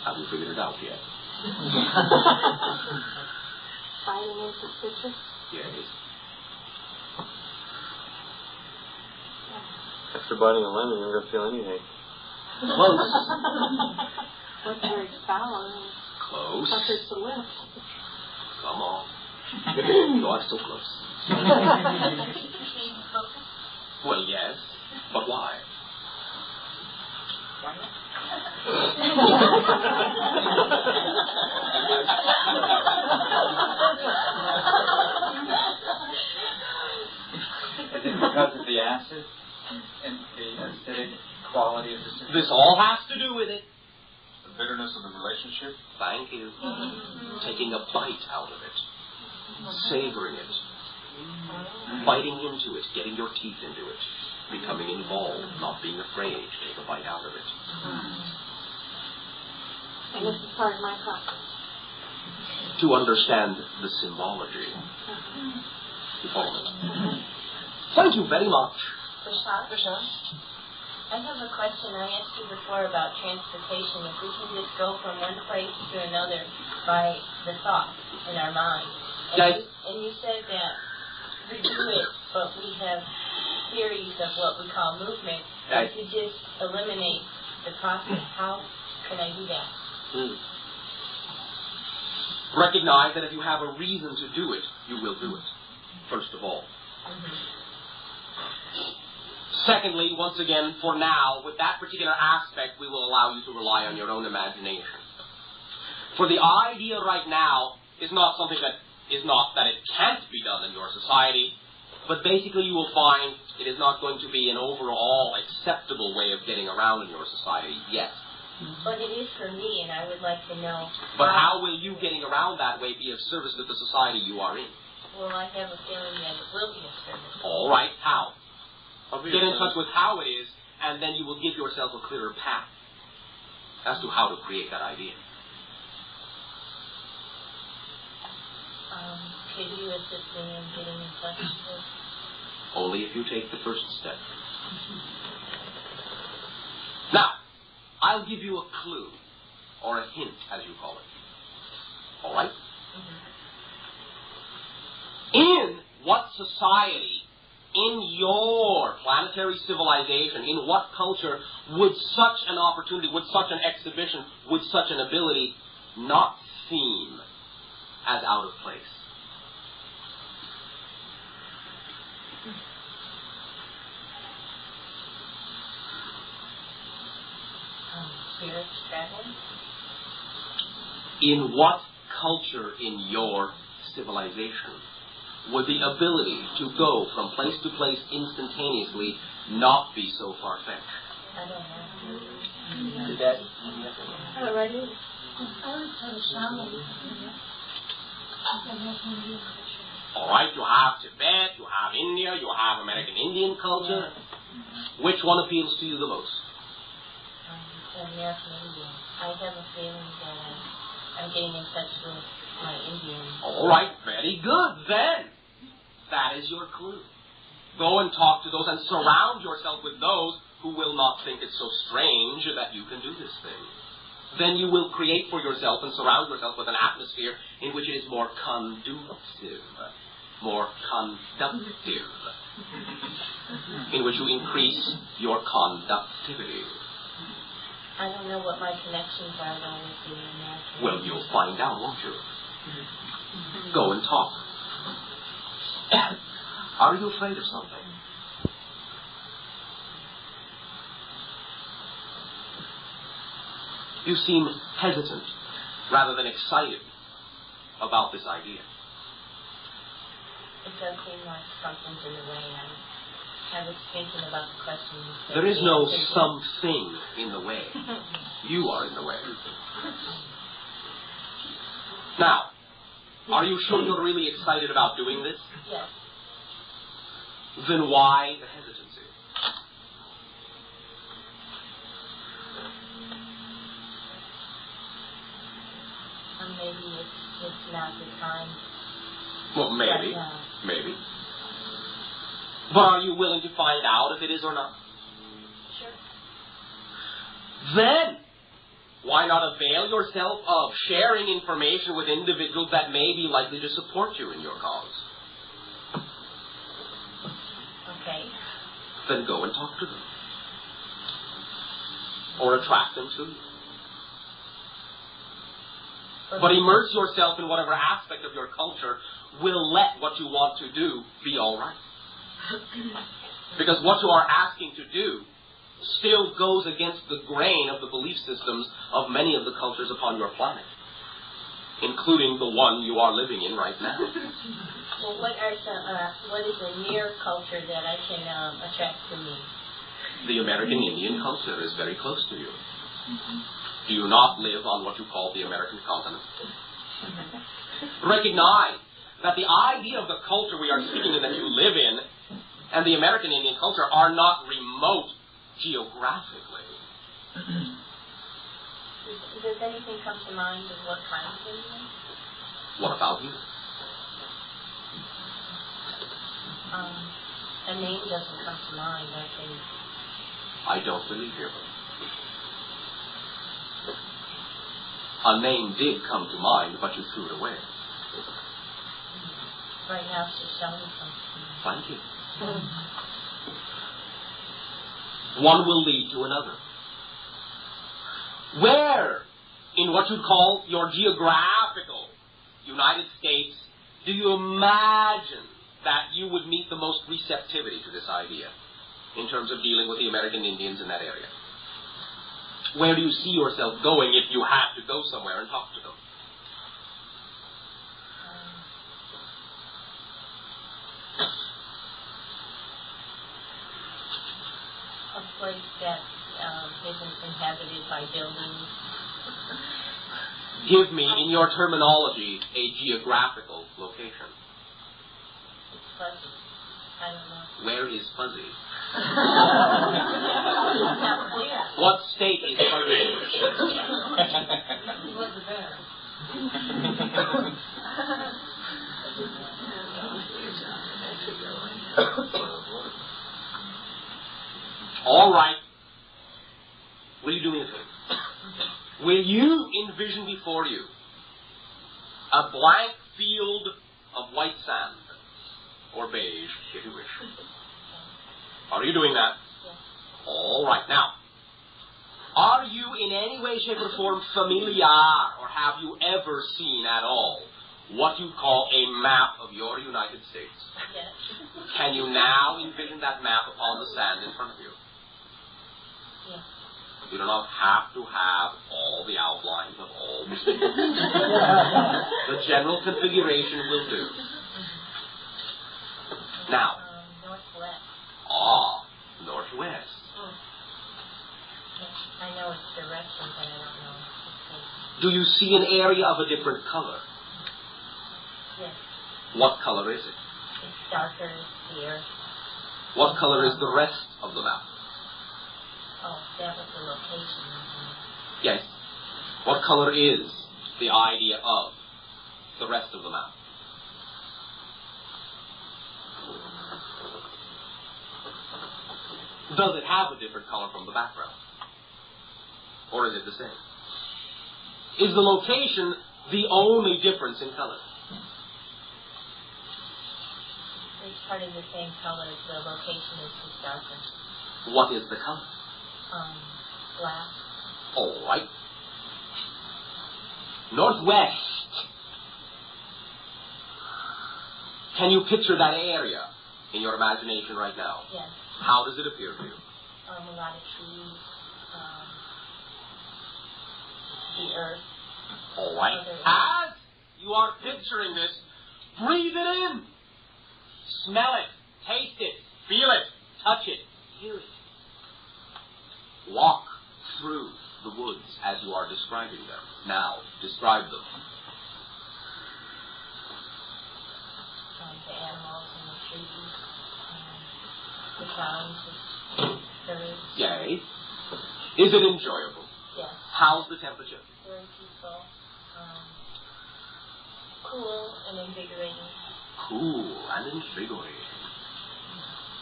Have you figured it out yet? Biting into citrus? Yes. After biting a lemon, you're going to feel anything. Close. What's very sour? Close. Suckers the lips. Come on. You are so close. Well, yes. But why? Is it because of the acid and the acidic quality of the citrus? This all has to do with it. The bitterness of the relationship? Thank you. Taking a bite out of it. Savoring it. Biting into it. Getting your teeth into it. Becoming involved. Not being afraid to take a bite out of it. And this is part of my process. To understand the symbology. You follow me? Thank you very much. Bashar? I have a question. I asked you before about transportation. If we can just go from one place to another by the thought in our mind. And you said that we do it, but we have theories of what we call movement. To just eliminate the process, how can I do that? Recognize that if you have a reason to do it, you will do it, first of all. Secondly, once again, for now, with that particular aspect, we will allow you to rely on your own imagination. For the idea right now is not something that is not that it can't be done in your society, but basically you will find it is not going to be an overall acceptable way of getting around in your society yet. But it is for me, and I would like to know. But how will you getting around that way be of service to the society you are in? Well, I have a feeling that it will be of service. All right, how? Get in touch with how it is, and then you will give yourself a clearer path as to how to create that idea. Could you assist me in getting in touch with it? Only if you take the first step. Now, I'll give you a clue, or a hint, as you call it. All right? In what society, in your planetary civilization, in what culture would such an opportunity, would such an exhibition, would such an ability not seem as out of place? years traveling? In what culture in your civilization would the ability to go from place to place instantaneously not be so far-fetched? I don't know. Tibet. Already? I was told shaman. All right, you have Tibet, you have India, you have American Indian culture. Which one appeals to you the most? American Indian. I have a feeling that I'm getting in touch with my Indian. All right, very good. Then, that is your clue. Go and talk to those and surround yourself with those who will not think it so strange that you can do this thing. Then you will create for yourself and surround yourself with an atmosphere in which it is more conducive, more conductive, in which you increase your conductivity. I don't know what my connections are though with the American. Well, you'll find out, won't you? Go and talk. Are you afraid of something? You seem hesitant rather than excited about this idea. It does seem like something's in the way. I was thinking about the question you said. There is no something in the way. You are in the way. Now, are you sure you're really excited about doing this? Yes. Then why the hesitancy? Maybe it's not the time. Well, maybe. But, maybe. But are you willing to find out if it is or not? Sure. Then, why not avail yourself of sharing information with individuals that may be likely to support you in your cause? Okay. Then go and talk to them. Or attract them to you. But immerse yourself in whatever aspect of your culture will let what you want to do be all right. Because what you are asking to do still goes against the grain of the belief systems of many of the cultures upon your planet, including the one you are living in right now. Well, what is a near culture that I can attract to me? The American Indian culture is very close to you. Do you not live on what you call the American continent? Recognize that the idea of the culture we are speaking in that you live in and the American Indian culture are not remote geographically. Does anything come to mind of what kind of Indian? What about you? A name doesn't come to mind, I think. I don't believe you. A name did come to mind, but you threw it away. Right now it's just showing something. Thank you. One will lead to another. Where, in what you call your geographical United States, do you imagine that you would meet the most receptivity to this idea in terms of dealing with the American Indians in that area? Where do you see yourself going if you have to go somewhere and talk to them? A place that isn't inhabited by buildings. Give me, in your terminology, a geographical location. It's fuzzy. I don't know. Where is fuzzy? What state is fuzzy? He was a bear. All right. Will you do me a favor? Will you envision before you a blank field of white sand, or beige, if you wish? Are you doing that? Yes. All right. Now, are you in any way, shape, or form familiar, or have you ever seen at all what you call a map of your United States? Yes. Can you now envision that map upon the sand in front of you? Yes. You do not have to have all the outlines of all the states. The general configuration will do. Now, Northwest. Northwest. I know its direction, but I don't know. Do you see an area of a different color? Yes. What color is it? It's darker here. What color is the rest of the map? Oh, that was the location. Yes. What color is the idea of the rest of the map? Does it have a different color from the background? Or is it the same? Is the location the only difference in color? It's part of the same color. The location is just darker. What is the color? Black. All right. Northwest. Can you picture that area in your imagination right now? Yes. How does it appear to you? A lot of trees. The earth. All right. As you are picturing this, breathe it in. Smell it. Taste it. Feel it. Touch it. Hear it. Walk through the woods as you are describing them. Now, describe them. The animals and the trees. The sounds, the birds. Yay. Is it enjoyable? Yes. How's the temperature? Very peaceful. Cool and invigorating. Cool and invigorating.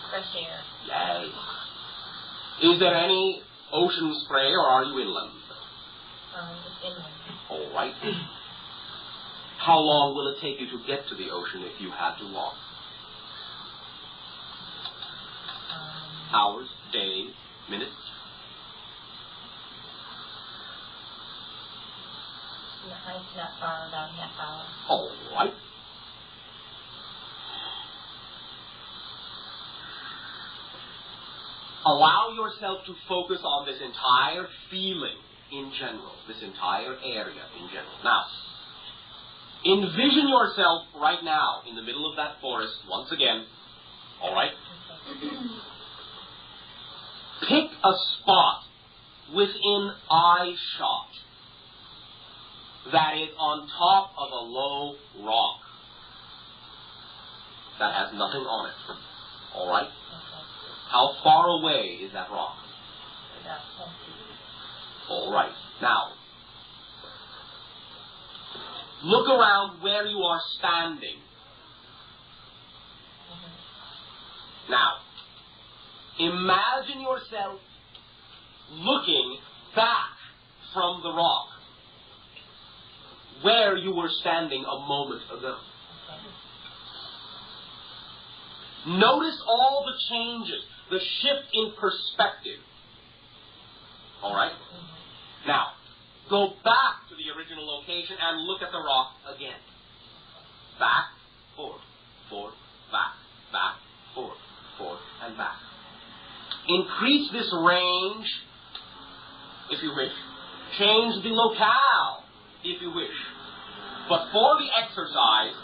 Fresh air. Yay. Is there any ocean spray or are you inland? It's inland. All right. How long will it take you to get to the ocean if you had to walk? Hours, days, minutes? It's not far, about half hour. All right. Allow yourself to focus on this entire feeling in general, this entire area in general. Now, envision yourself right now in the middle of that forest once again. All right? Pick a spot within eye shot that is on top of a low rock that has nothing on it. All right? How far away is that rock? About 10 feet. All right. Now, look around where you are standing. Now, imagine yourself looking back from the rock where you were standing a moment ago. Notice all the changes, the shift in perspective. All right? Now, go back to the original location and look at the rock again. Back, forth, back, forth, and back. Increase this range, if you wish. Change the locale, if you wish. But for the exercise,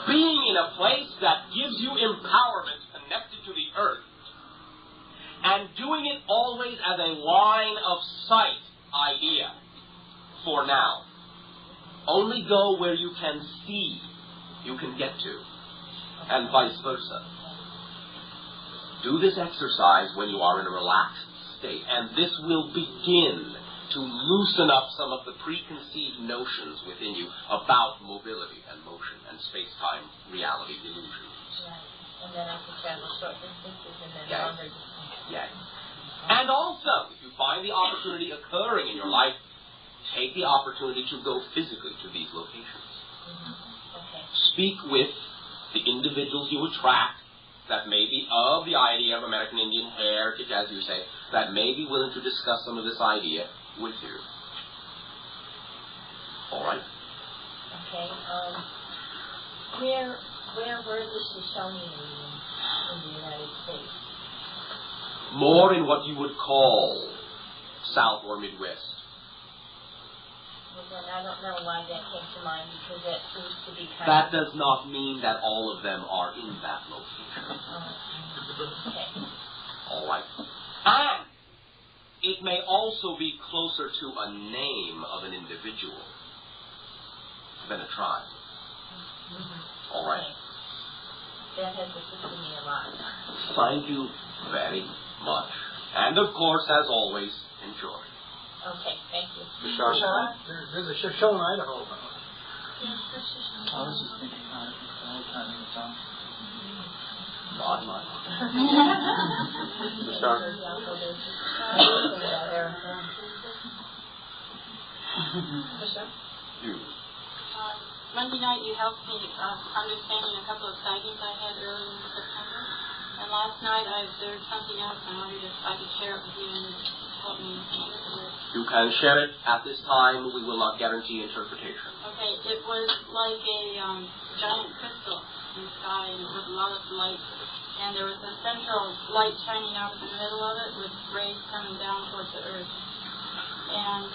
being in a place that gives you empowerment connected to the earth, and doing it always as a line of sight idea for now. Only go where you can see you can get to, and vice versa. Do this exercise when you are in a relaxed state, and this will begin to loosen up some of the preconceived notions within you about mobility and motion and space-time reality illusions. Right. And then I can travel short distances and then longer distances. Yes. And also, if you find the opportunity occurring in your life, take the opportunity to go physically to these locations. Okay. Speak with the individuals you attract that may be of the idea of American Indian heritage, as you say, that may be willing to discuss some of this idea with you. All right? Okay. Where were the Shoshone Indians in the United States? More in what you would call South, or Midwest. Well, then I don't know why that came to mind, because that seems to be kind That of... does not mean that all of them are in that location. Okay. All right. And it may also be closer to a name of an individual than a tribe. All right. That has assisted me a lot. Thank you very much. And of course, as always, enjoy. Okay, thank you. Bashar. There's a show in Idaho. I was just thinking about it the whole time you were talking. God, my. Bashar. You. Monday night you helped me understanding a couple of sightings I had earlier in September. And last night I observed something else and I wondered if I could share it with you and help me interpret it. You can share it at this time. We will not guarantee interpretation. Okay, it was like a giant crystal in the sky and it was a lot of light. And there was a central light shining out in the middle of it with rays coming down towards the earth. And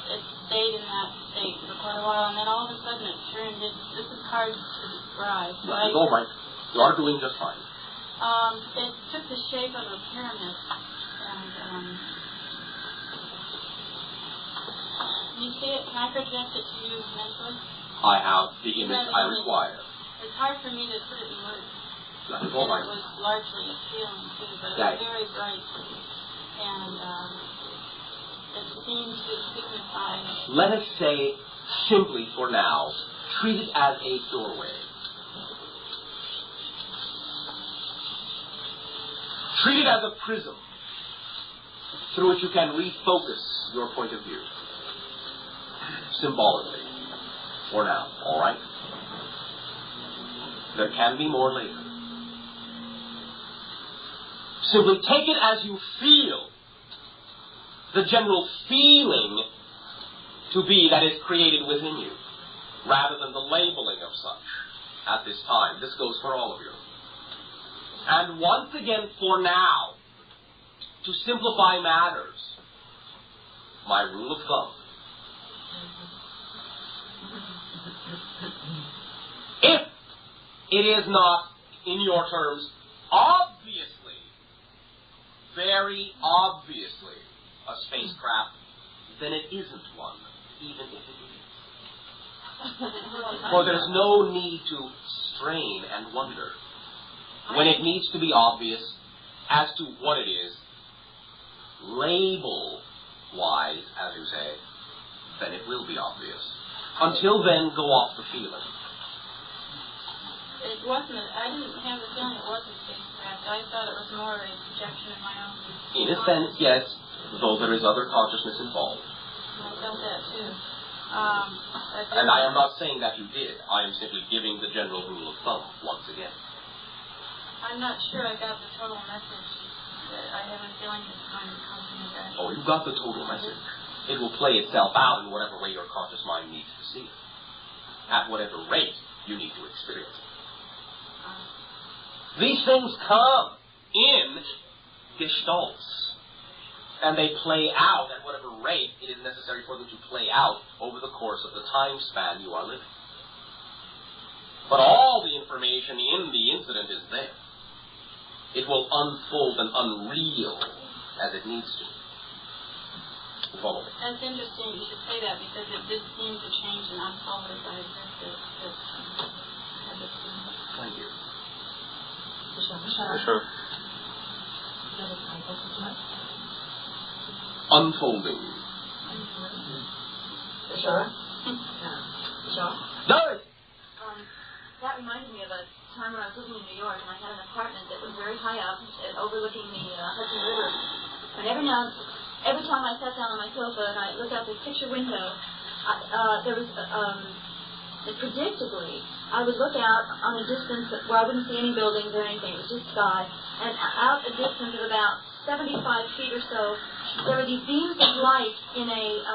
it stayed in that state for quite a while, and then all of a sudden it turned. This is hard to describe. That is all right. You are doing just fine. It took the shape of a pyramid, and you see it? Can I project it to you mentally? I have the image I require. It's hard for me to put it in words. That is all right. It was largely a feeling too, but it was very bright, and it seemed to signify. Let us say, simply for now, treat it as a doorway. Treat it as a prism through which you can refocus your point of view. Symbolically. For now, all right? There can be more later. Simply take it as you feel the general feeling to be that is created within you, rather than the labeling of such at this time. This goes for all of you. And once again, for now, to simplify matters, my rule of thumb. If it is not, in your terms, obviously, very obviously, a spacecraft, then it isn't one, even if it is. For there's no need to strain and wonder. When it needs to be obvious as to what it is, label-wise, as you say, then it will be obvious. Until then, go off the feeling. It wasn't. I didn't have the feeling it was a spacecraft. I thought it was more of a projection of my own. In a sense, yes, though there is other consciousness involved. I felt that too. And I am not saying that you did. I am simply giving the general rule of thumb once again. I'm not sure I got the total message. I have a feeling it's going to come from that. Oh, you got the total message. It will play itself out in whatever way your conscious mind needs to see it. At whatever rate you need to experience it. These things come in gestalts. And they play out at whatever rate it is necessary for them to play out over the course of the time span you are living. But all the information in the incident is there. It will unfold and unreal as it needs to. Follow me. That's interesting you should say that because it did seem to change and unfold as I observed it. Thank you. Sure. Unfolding. Sure. No! That reminded me of a time when I was living in New York and I had an apartment that was very high up overlooking the Hudson River. And every time I sat down on my sofa and I looked out this picture window, there was, predictably, I would look out on a distance where I wouldn't see any buildings or anything, it was just sky, and out a distance of about 75 feet or so, there were these beams of light in a,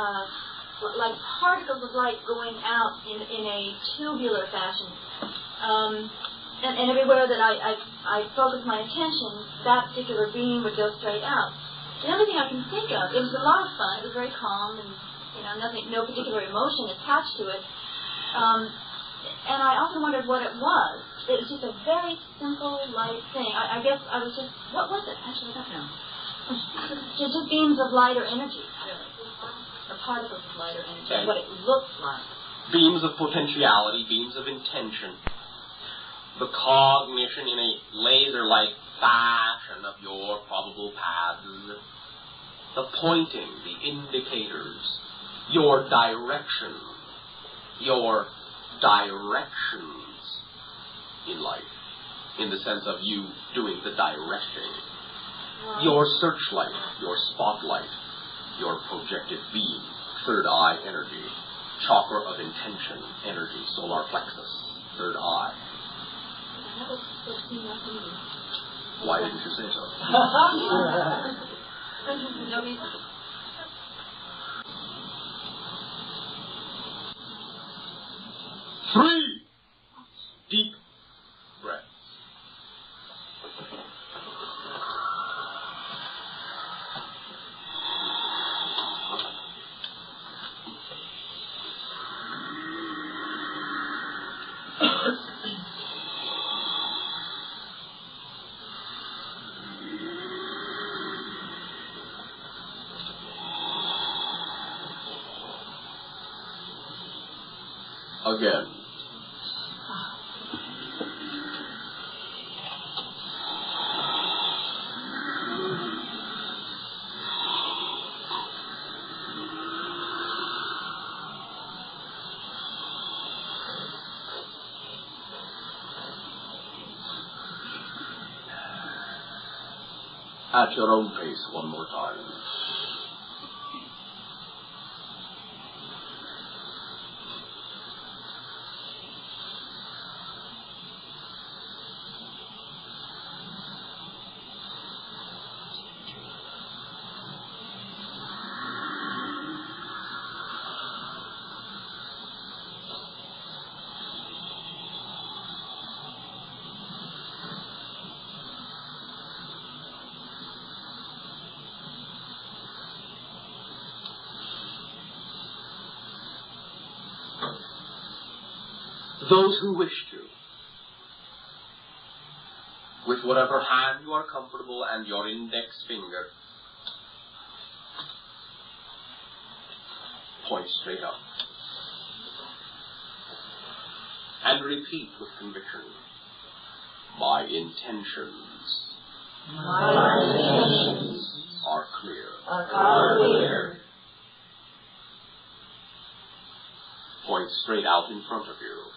like particles of light going out in a tubular fashion. And everywhere that I focused my attention, that particular beam would go straight out. The other thing I can think of, it was a lot of fun. It was very calm and, no particular emotion attached to it. And I often wondered what it was. It was just a very simple, light thing. I guess I was just, what was it? Actually, I don't know. Just beams of light or energy, really. Or particles of light or energy, Okay. what it looks like. Beams of potentiality, beams of intention. The cognition in a laser-like fashion of your probable paths. The pointing, the indicators. Your direction. Your directions in life. In the sense of you doing the directing. Your searchlight, your spotlight, your projected beam, third eye energy, chakra of intention, energy, solar plexus, third eye. Why didn't you say so? No reason. Three deep breaths. Again. At your own pace one more time. Those who wish to, with whatever hand you are comfortable and your index finger, point straight up and repeat with conviction, my intentions are clear. Point straight out in front of you.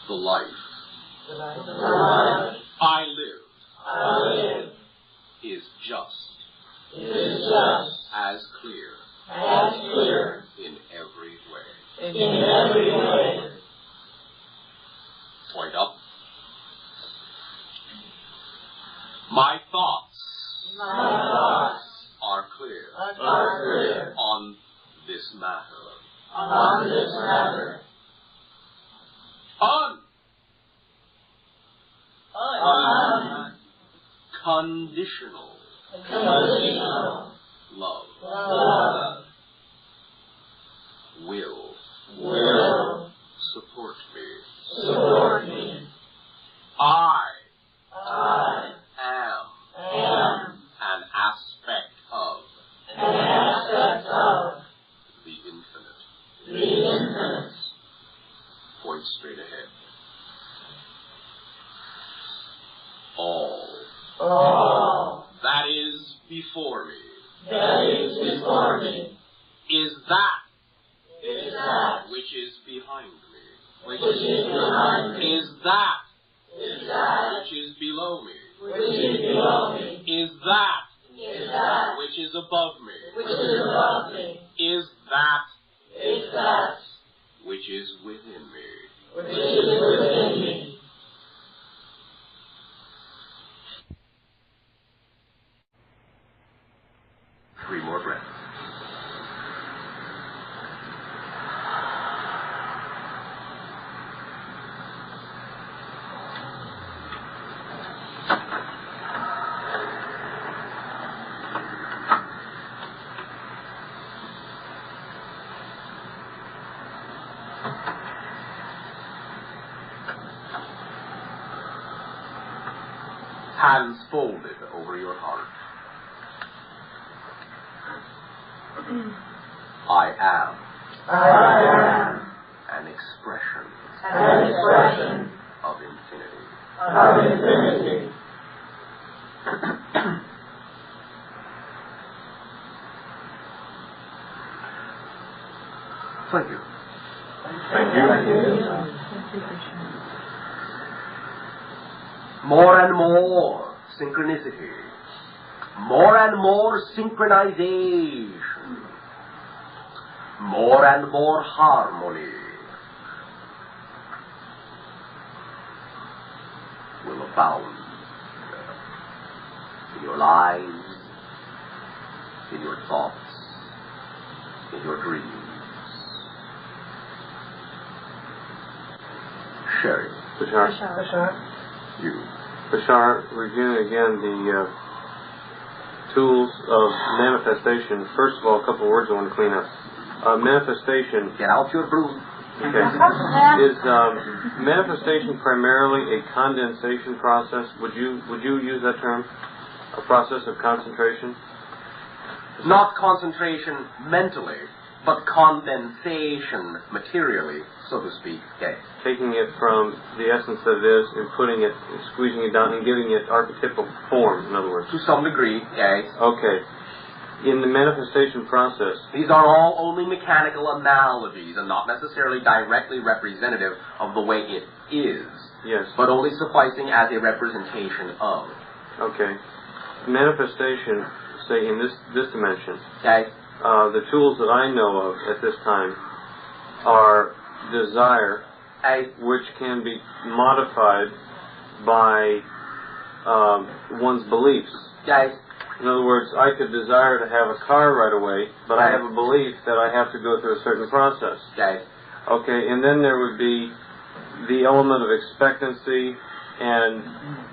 The life I live is just as clear in every way. Point up. My thoughts are clear on this matter. Unconditional love will support me. I am an aspect of the infinite. Point straight ahead. All that is before me is that which is behind me, is that which is below me, is that which is above me, is that which is within me. Three more breaths. Hands folded over your heart. I am an expression of infinity. Thank you. Thank you. More and more synchronicity. More and more synchronization. More and more harmony will abound in your lives, in your thoughts, in your dreams. Sherry. Bashar. You. Bashar, reviewing again the tools of manifestation. First of all, a couple of words I want to clean up. Manifestation. Get out your broom. Okay. Is manifestation primarily a condensation process? Would you use that term? A process of concentration? Not concentration mentally, but condensation materially, so to speak. Okay. Taking it from the essence that it is and putting it, squeezing it down and giving it archetypal form, in other words. To some degree, okay. Okay. In the manifestation process, these are all only mechanical analogies and not necessarily directly representative of the way it is. Yes. But only sufficing as a representation of. Okay. Manifestation, say in this dimension. Okay. The tools that I know of at this time are desire, which can be modified by one's beliefs. Okay. In other words, I could desire to have a car right away, but I have a belief that I have to go through a certain process. Okay. Okay, and then there would be the element of expectancy and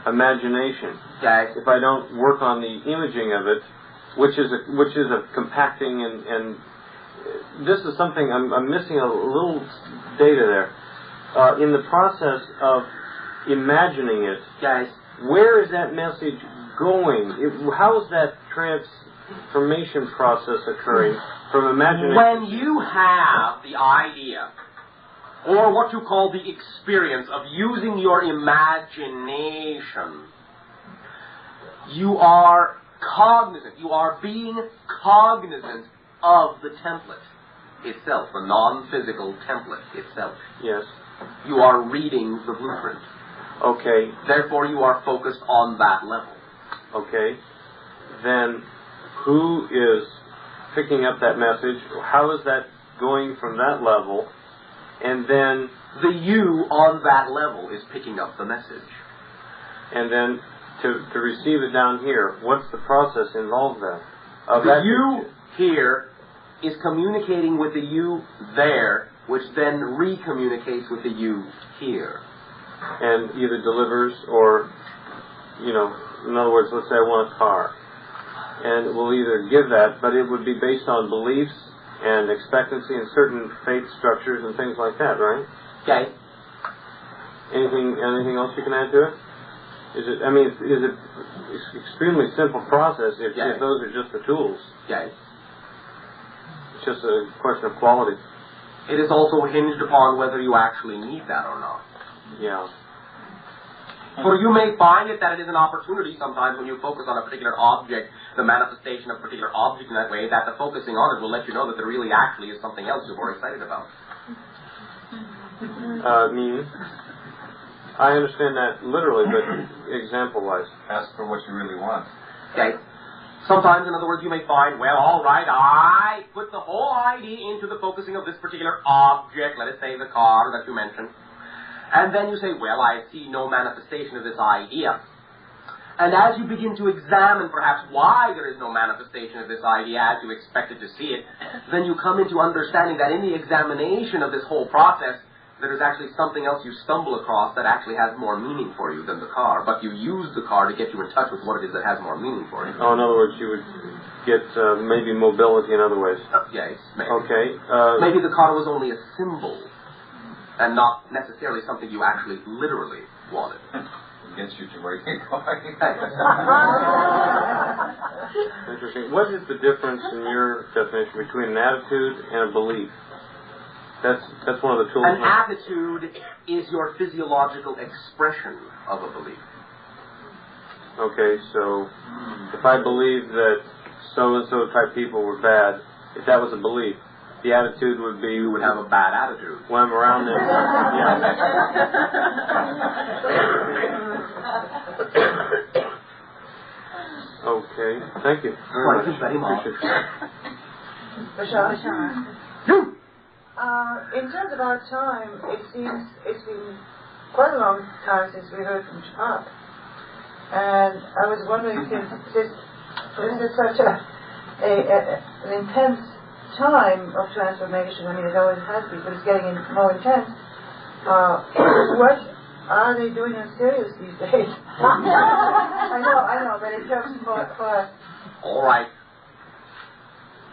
imagination. Okay. If I don't work on the imaging of it, which is a compacting and this is something I'm missing a little data there. In the process of imagining it, guys, where is that message going? How is that transformation process occurring from imagination? When you have the idea, or what you call the experience of using your imagination, you are cognizant, you are being cognizant of the template itself, the non-physical template itself. Yes. You are reading the blueprint. Okay. Therefore, you are focused on that level. Okay. Then, who is picking up that message? How is that going from that level? And then the you on that level is picking up the message. And then to receive it down here, what's the process involved there? The you here is communicating with the you there, which then recommunicates with the you here. And either delivers or, in other words, let's say I want a car. And it will either give that, but it would be based on beliefs and expectancy and certain faith structures and things like that, right? Okay. Anything else you can add to it? Is it extremely simple process if those are just the tools? Okay. It's just a question of quality. It is also hinged upon whether you actually need that or not. Yeah. For you may find that it is an opportunity sometimes when you focus on a particular object, the manifestation of a particular object in that way, that the focusing on it will let you know that there really actually is something else you're more excited about. Meaning? I understand that literally, but example-wise. Ask for what you really want. Okay. Sometimes, in other words, you may find, well, all right, I put the whole idea into the focusing of this particular object, let us say the car that you mentioned. And then you say, well, I see no manifestation of this idea. And as you begin to examine perhaps why there is no manifestation of this idea as you expected to see it, then you come into understanding that in the examination of this whole process, there is actually something else you stumble across that actually has more meaning for you than the car. But you use the car to get you in touch with what it is that has more meaning for you. Oh, in other words, you would get maybe mobility in other ways. Yes, maybe. Okay. Maybe the car was only a symbol and not necessarily something you actually literally wanted. gets you to where you're going. Interesting. What is the difference in your definition between an attitude and a belief? That's one of the tools. An attitude is your physiological expression of a belief. Okay, so if I believe that so-and-so type people were bad, if that was a belief, the attitude would be... You would have a bad attitude. When I'm around them. Okay, thank you very much. Bashar. In terms of our time, it seems it's been quite a long time since we heard from Chop. And I was wondering, since this is such an intense time of transformation, I mean, it always has been, but it's getting more intense, what are they doing in serious these days? I know, but in terms for us. All right.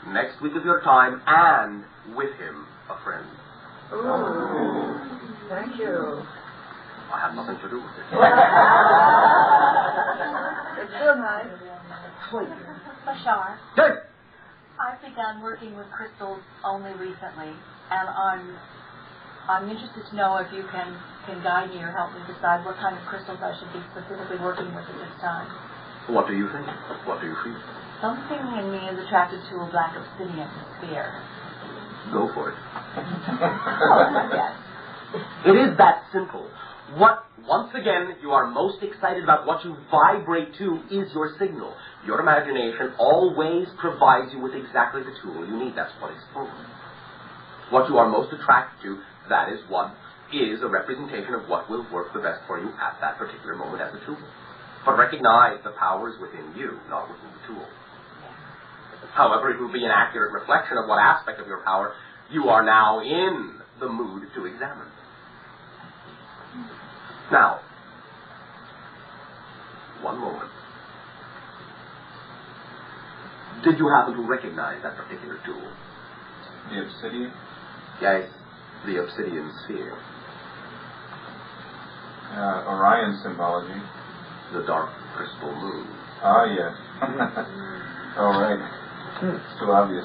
Next week is your time, and with him, a friend. Ooh. Thank you. I have nothing to do with it. It's so nice. Bashar, Yes. I've begun working with crystals only recently, and I'm interested to know if you can guide me or help me decide what kind of crystals I should be specifically working with at this time. What do you think? What do you feel? Something in me is attracted to a black obsidian sphere. Go for it. Yes. It is that simple. Once again, you are most excited about what you vibrate to is your signal. Your imagination always provides you with exactly the tool you need. That's what it's for. What you are most attracted to, that is what is a representation of what will work the best for you at that particular moment as a tool. But recognize the power is within you, not within the tool. However, it will be an accurate reflection of what aspect of your power you are now in the mood to examine. Now, one moment. Did you happen to recognize that particular tool? The obsidian? Yes, the obsidian sphere. Orion symbology. The dark crystal moon. Ah, yes. All right. It's too obvious.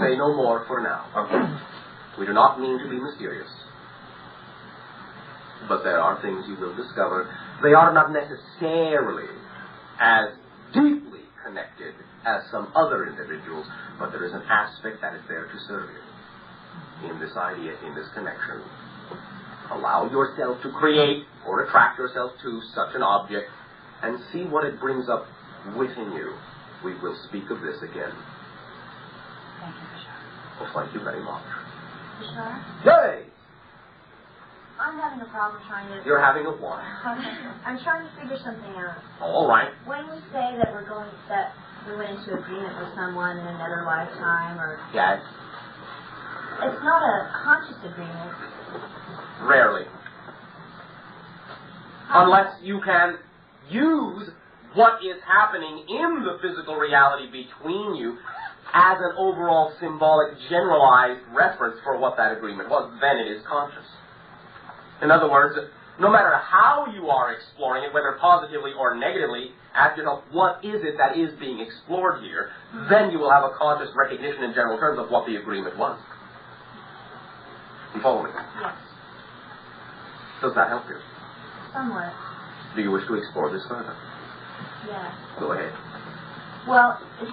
Say no more for now. Okay. We do not mean to be mysterious. But there are things you will discover. They are not necessarily as deeply connected as some other individuals, but there is an aspect that is there to serve you. In this idea, in this connection, allow yourself to create or attract yourself to such an object and see what it brings up within you. We will speak of this again. Thank you, Bashar. Well, thank you very much. Bashar? Yay! I'm having a problem trying to... You're having a what? I'm trying to figure something out. All right. When we say that we went into agreement with someone in another lifetime, or... Yes. It's not a conscious agreement. Rarely. Unless you can use what is happening in the physical reality between you as an overall symbolic generalized reference for what that agreement was, then it is conscious. In other words, no matter how you are exploring it, whether positively or negatively, ask yourself, what is it that is being explored here? Then you will have a conscious recognition in general terms of what the agreement was. You follow me? Yes. Does that help you? Somewhat. Do you wish to explore this further? Yes. Go ahead. Well, it's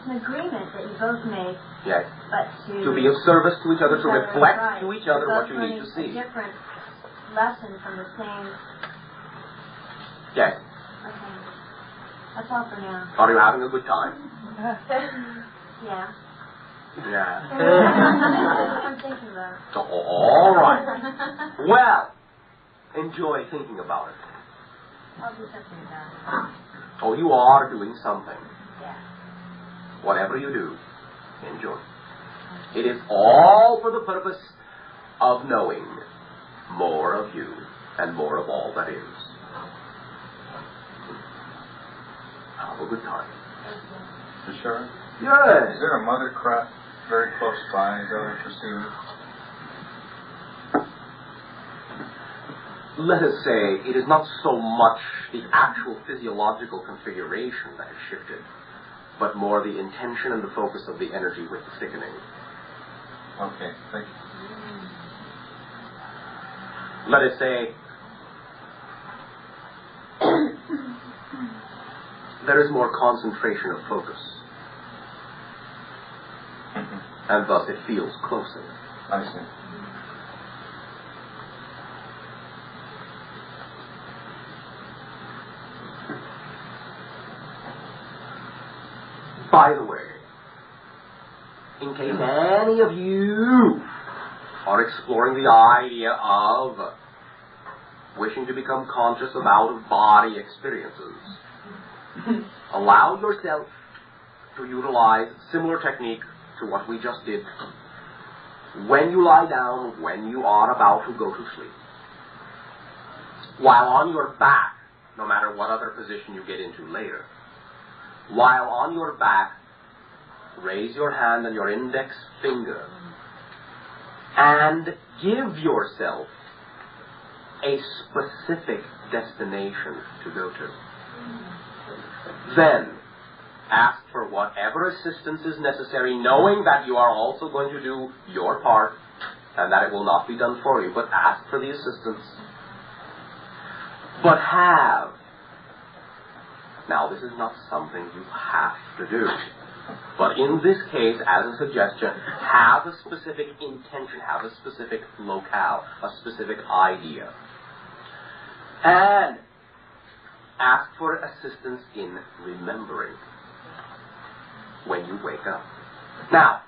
an agreement that you both made, Yes. but To be of service to each other, to reflect right. to each other what you Both need to learning see. a different lesson from the same... Yes. Okay. That's all for now. Are you having a good time? Yeah. Yeah. That's what I'm thinking about. All right. Well, enjoy thinking about it. I'll do something about it. Oh, you are doing something. Yeah. Whatever you do, enjoy. It is all for the purpose of knowing more of you and more of all that is. Have a good time. Sure. Yes. Is there a mother craft very close by that I perceive? let us say it is not so much the actual physiological configuration that has shifted, but more the intention and the focus of the energy with the thickening. Okay, thank you. Let us say there is more concentration of focus, and thus it feels closer. I see. By the way, in case any of you are exploring the idea of wishing to become conscious of out-of-body experiences, allow yourself to utilize similar technique to what we just did when you lie down, when you are about to go to sleep. While on your back, no matter what other position you get into later, while on your back, raise your hand and your index finger and give yourself a specific destination to go to. Then, ask for whatever assistance is necessary, knowing that you are also going to do your part and that it will not be done for you, but ask for the assistance. But now this is not something you have to do, but in this case, as a suggestion, have a specific intention, have a specific locale, a specific idea. And ask for assistance in remembering when you wake up. Now,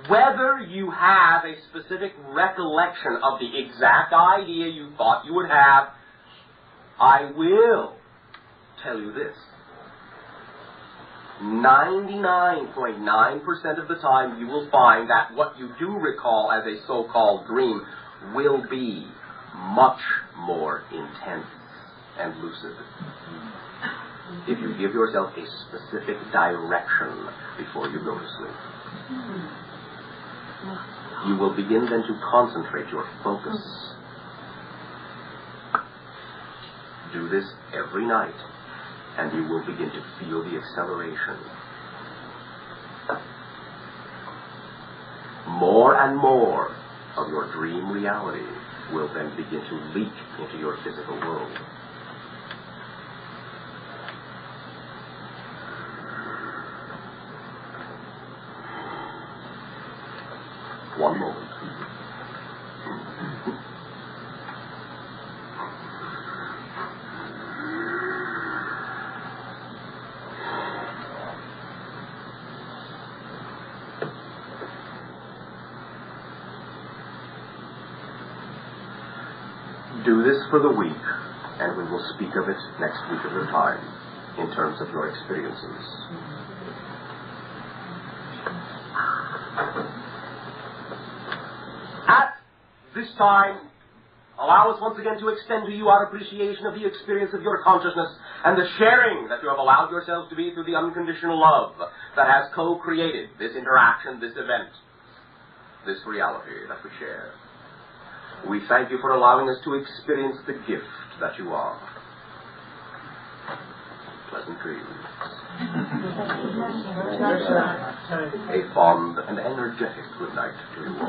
whether you have a specific recollection of the exact idea you thought you would have, I will tell you this. 99.9% of the time you will find that what you do recall as a so-called dream will be much more intense and lucid if you give yourself a specific direction before you go to sleep. You will begin then to concentrate your focus. Do this every night, and you will begin to feel the acceleration. More and more of your dream reality will then begin to leak into your physical world. One moment. Do this for the week, and we will speak of it next week at a time, in terms of your experiences. At this time, allow us once again to extend to you our appreciation of the experience of your consciousness and the sharing that you have allowed yourselves to be through the unconditional love that has co-created this interaction, this event, this reality that we share. We thank you for allowing us to experience the gift that you are. Pleasant dreams. A fond and energetic good night to you all.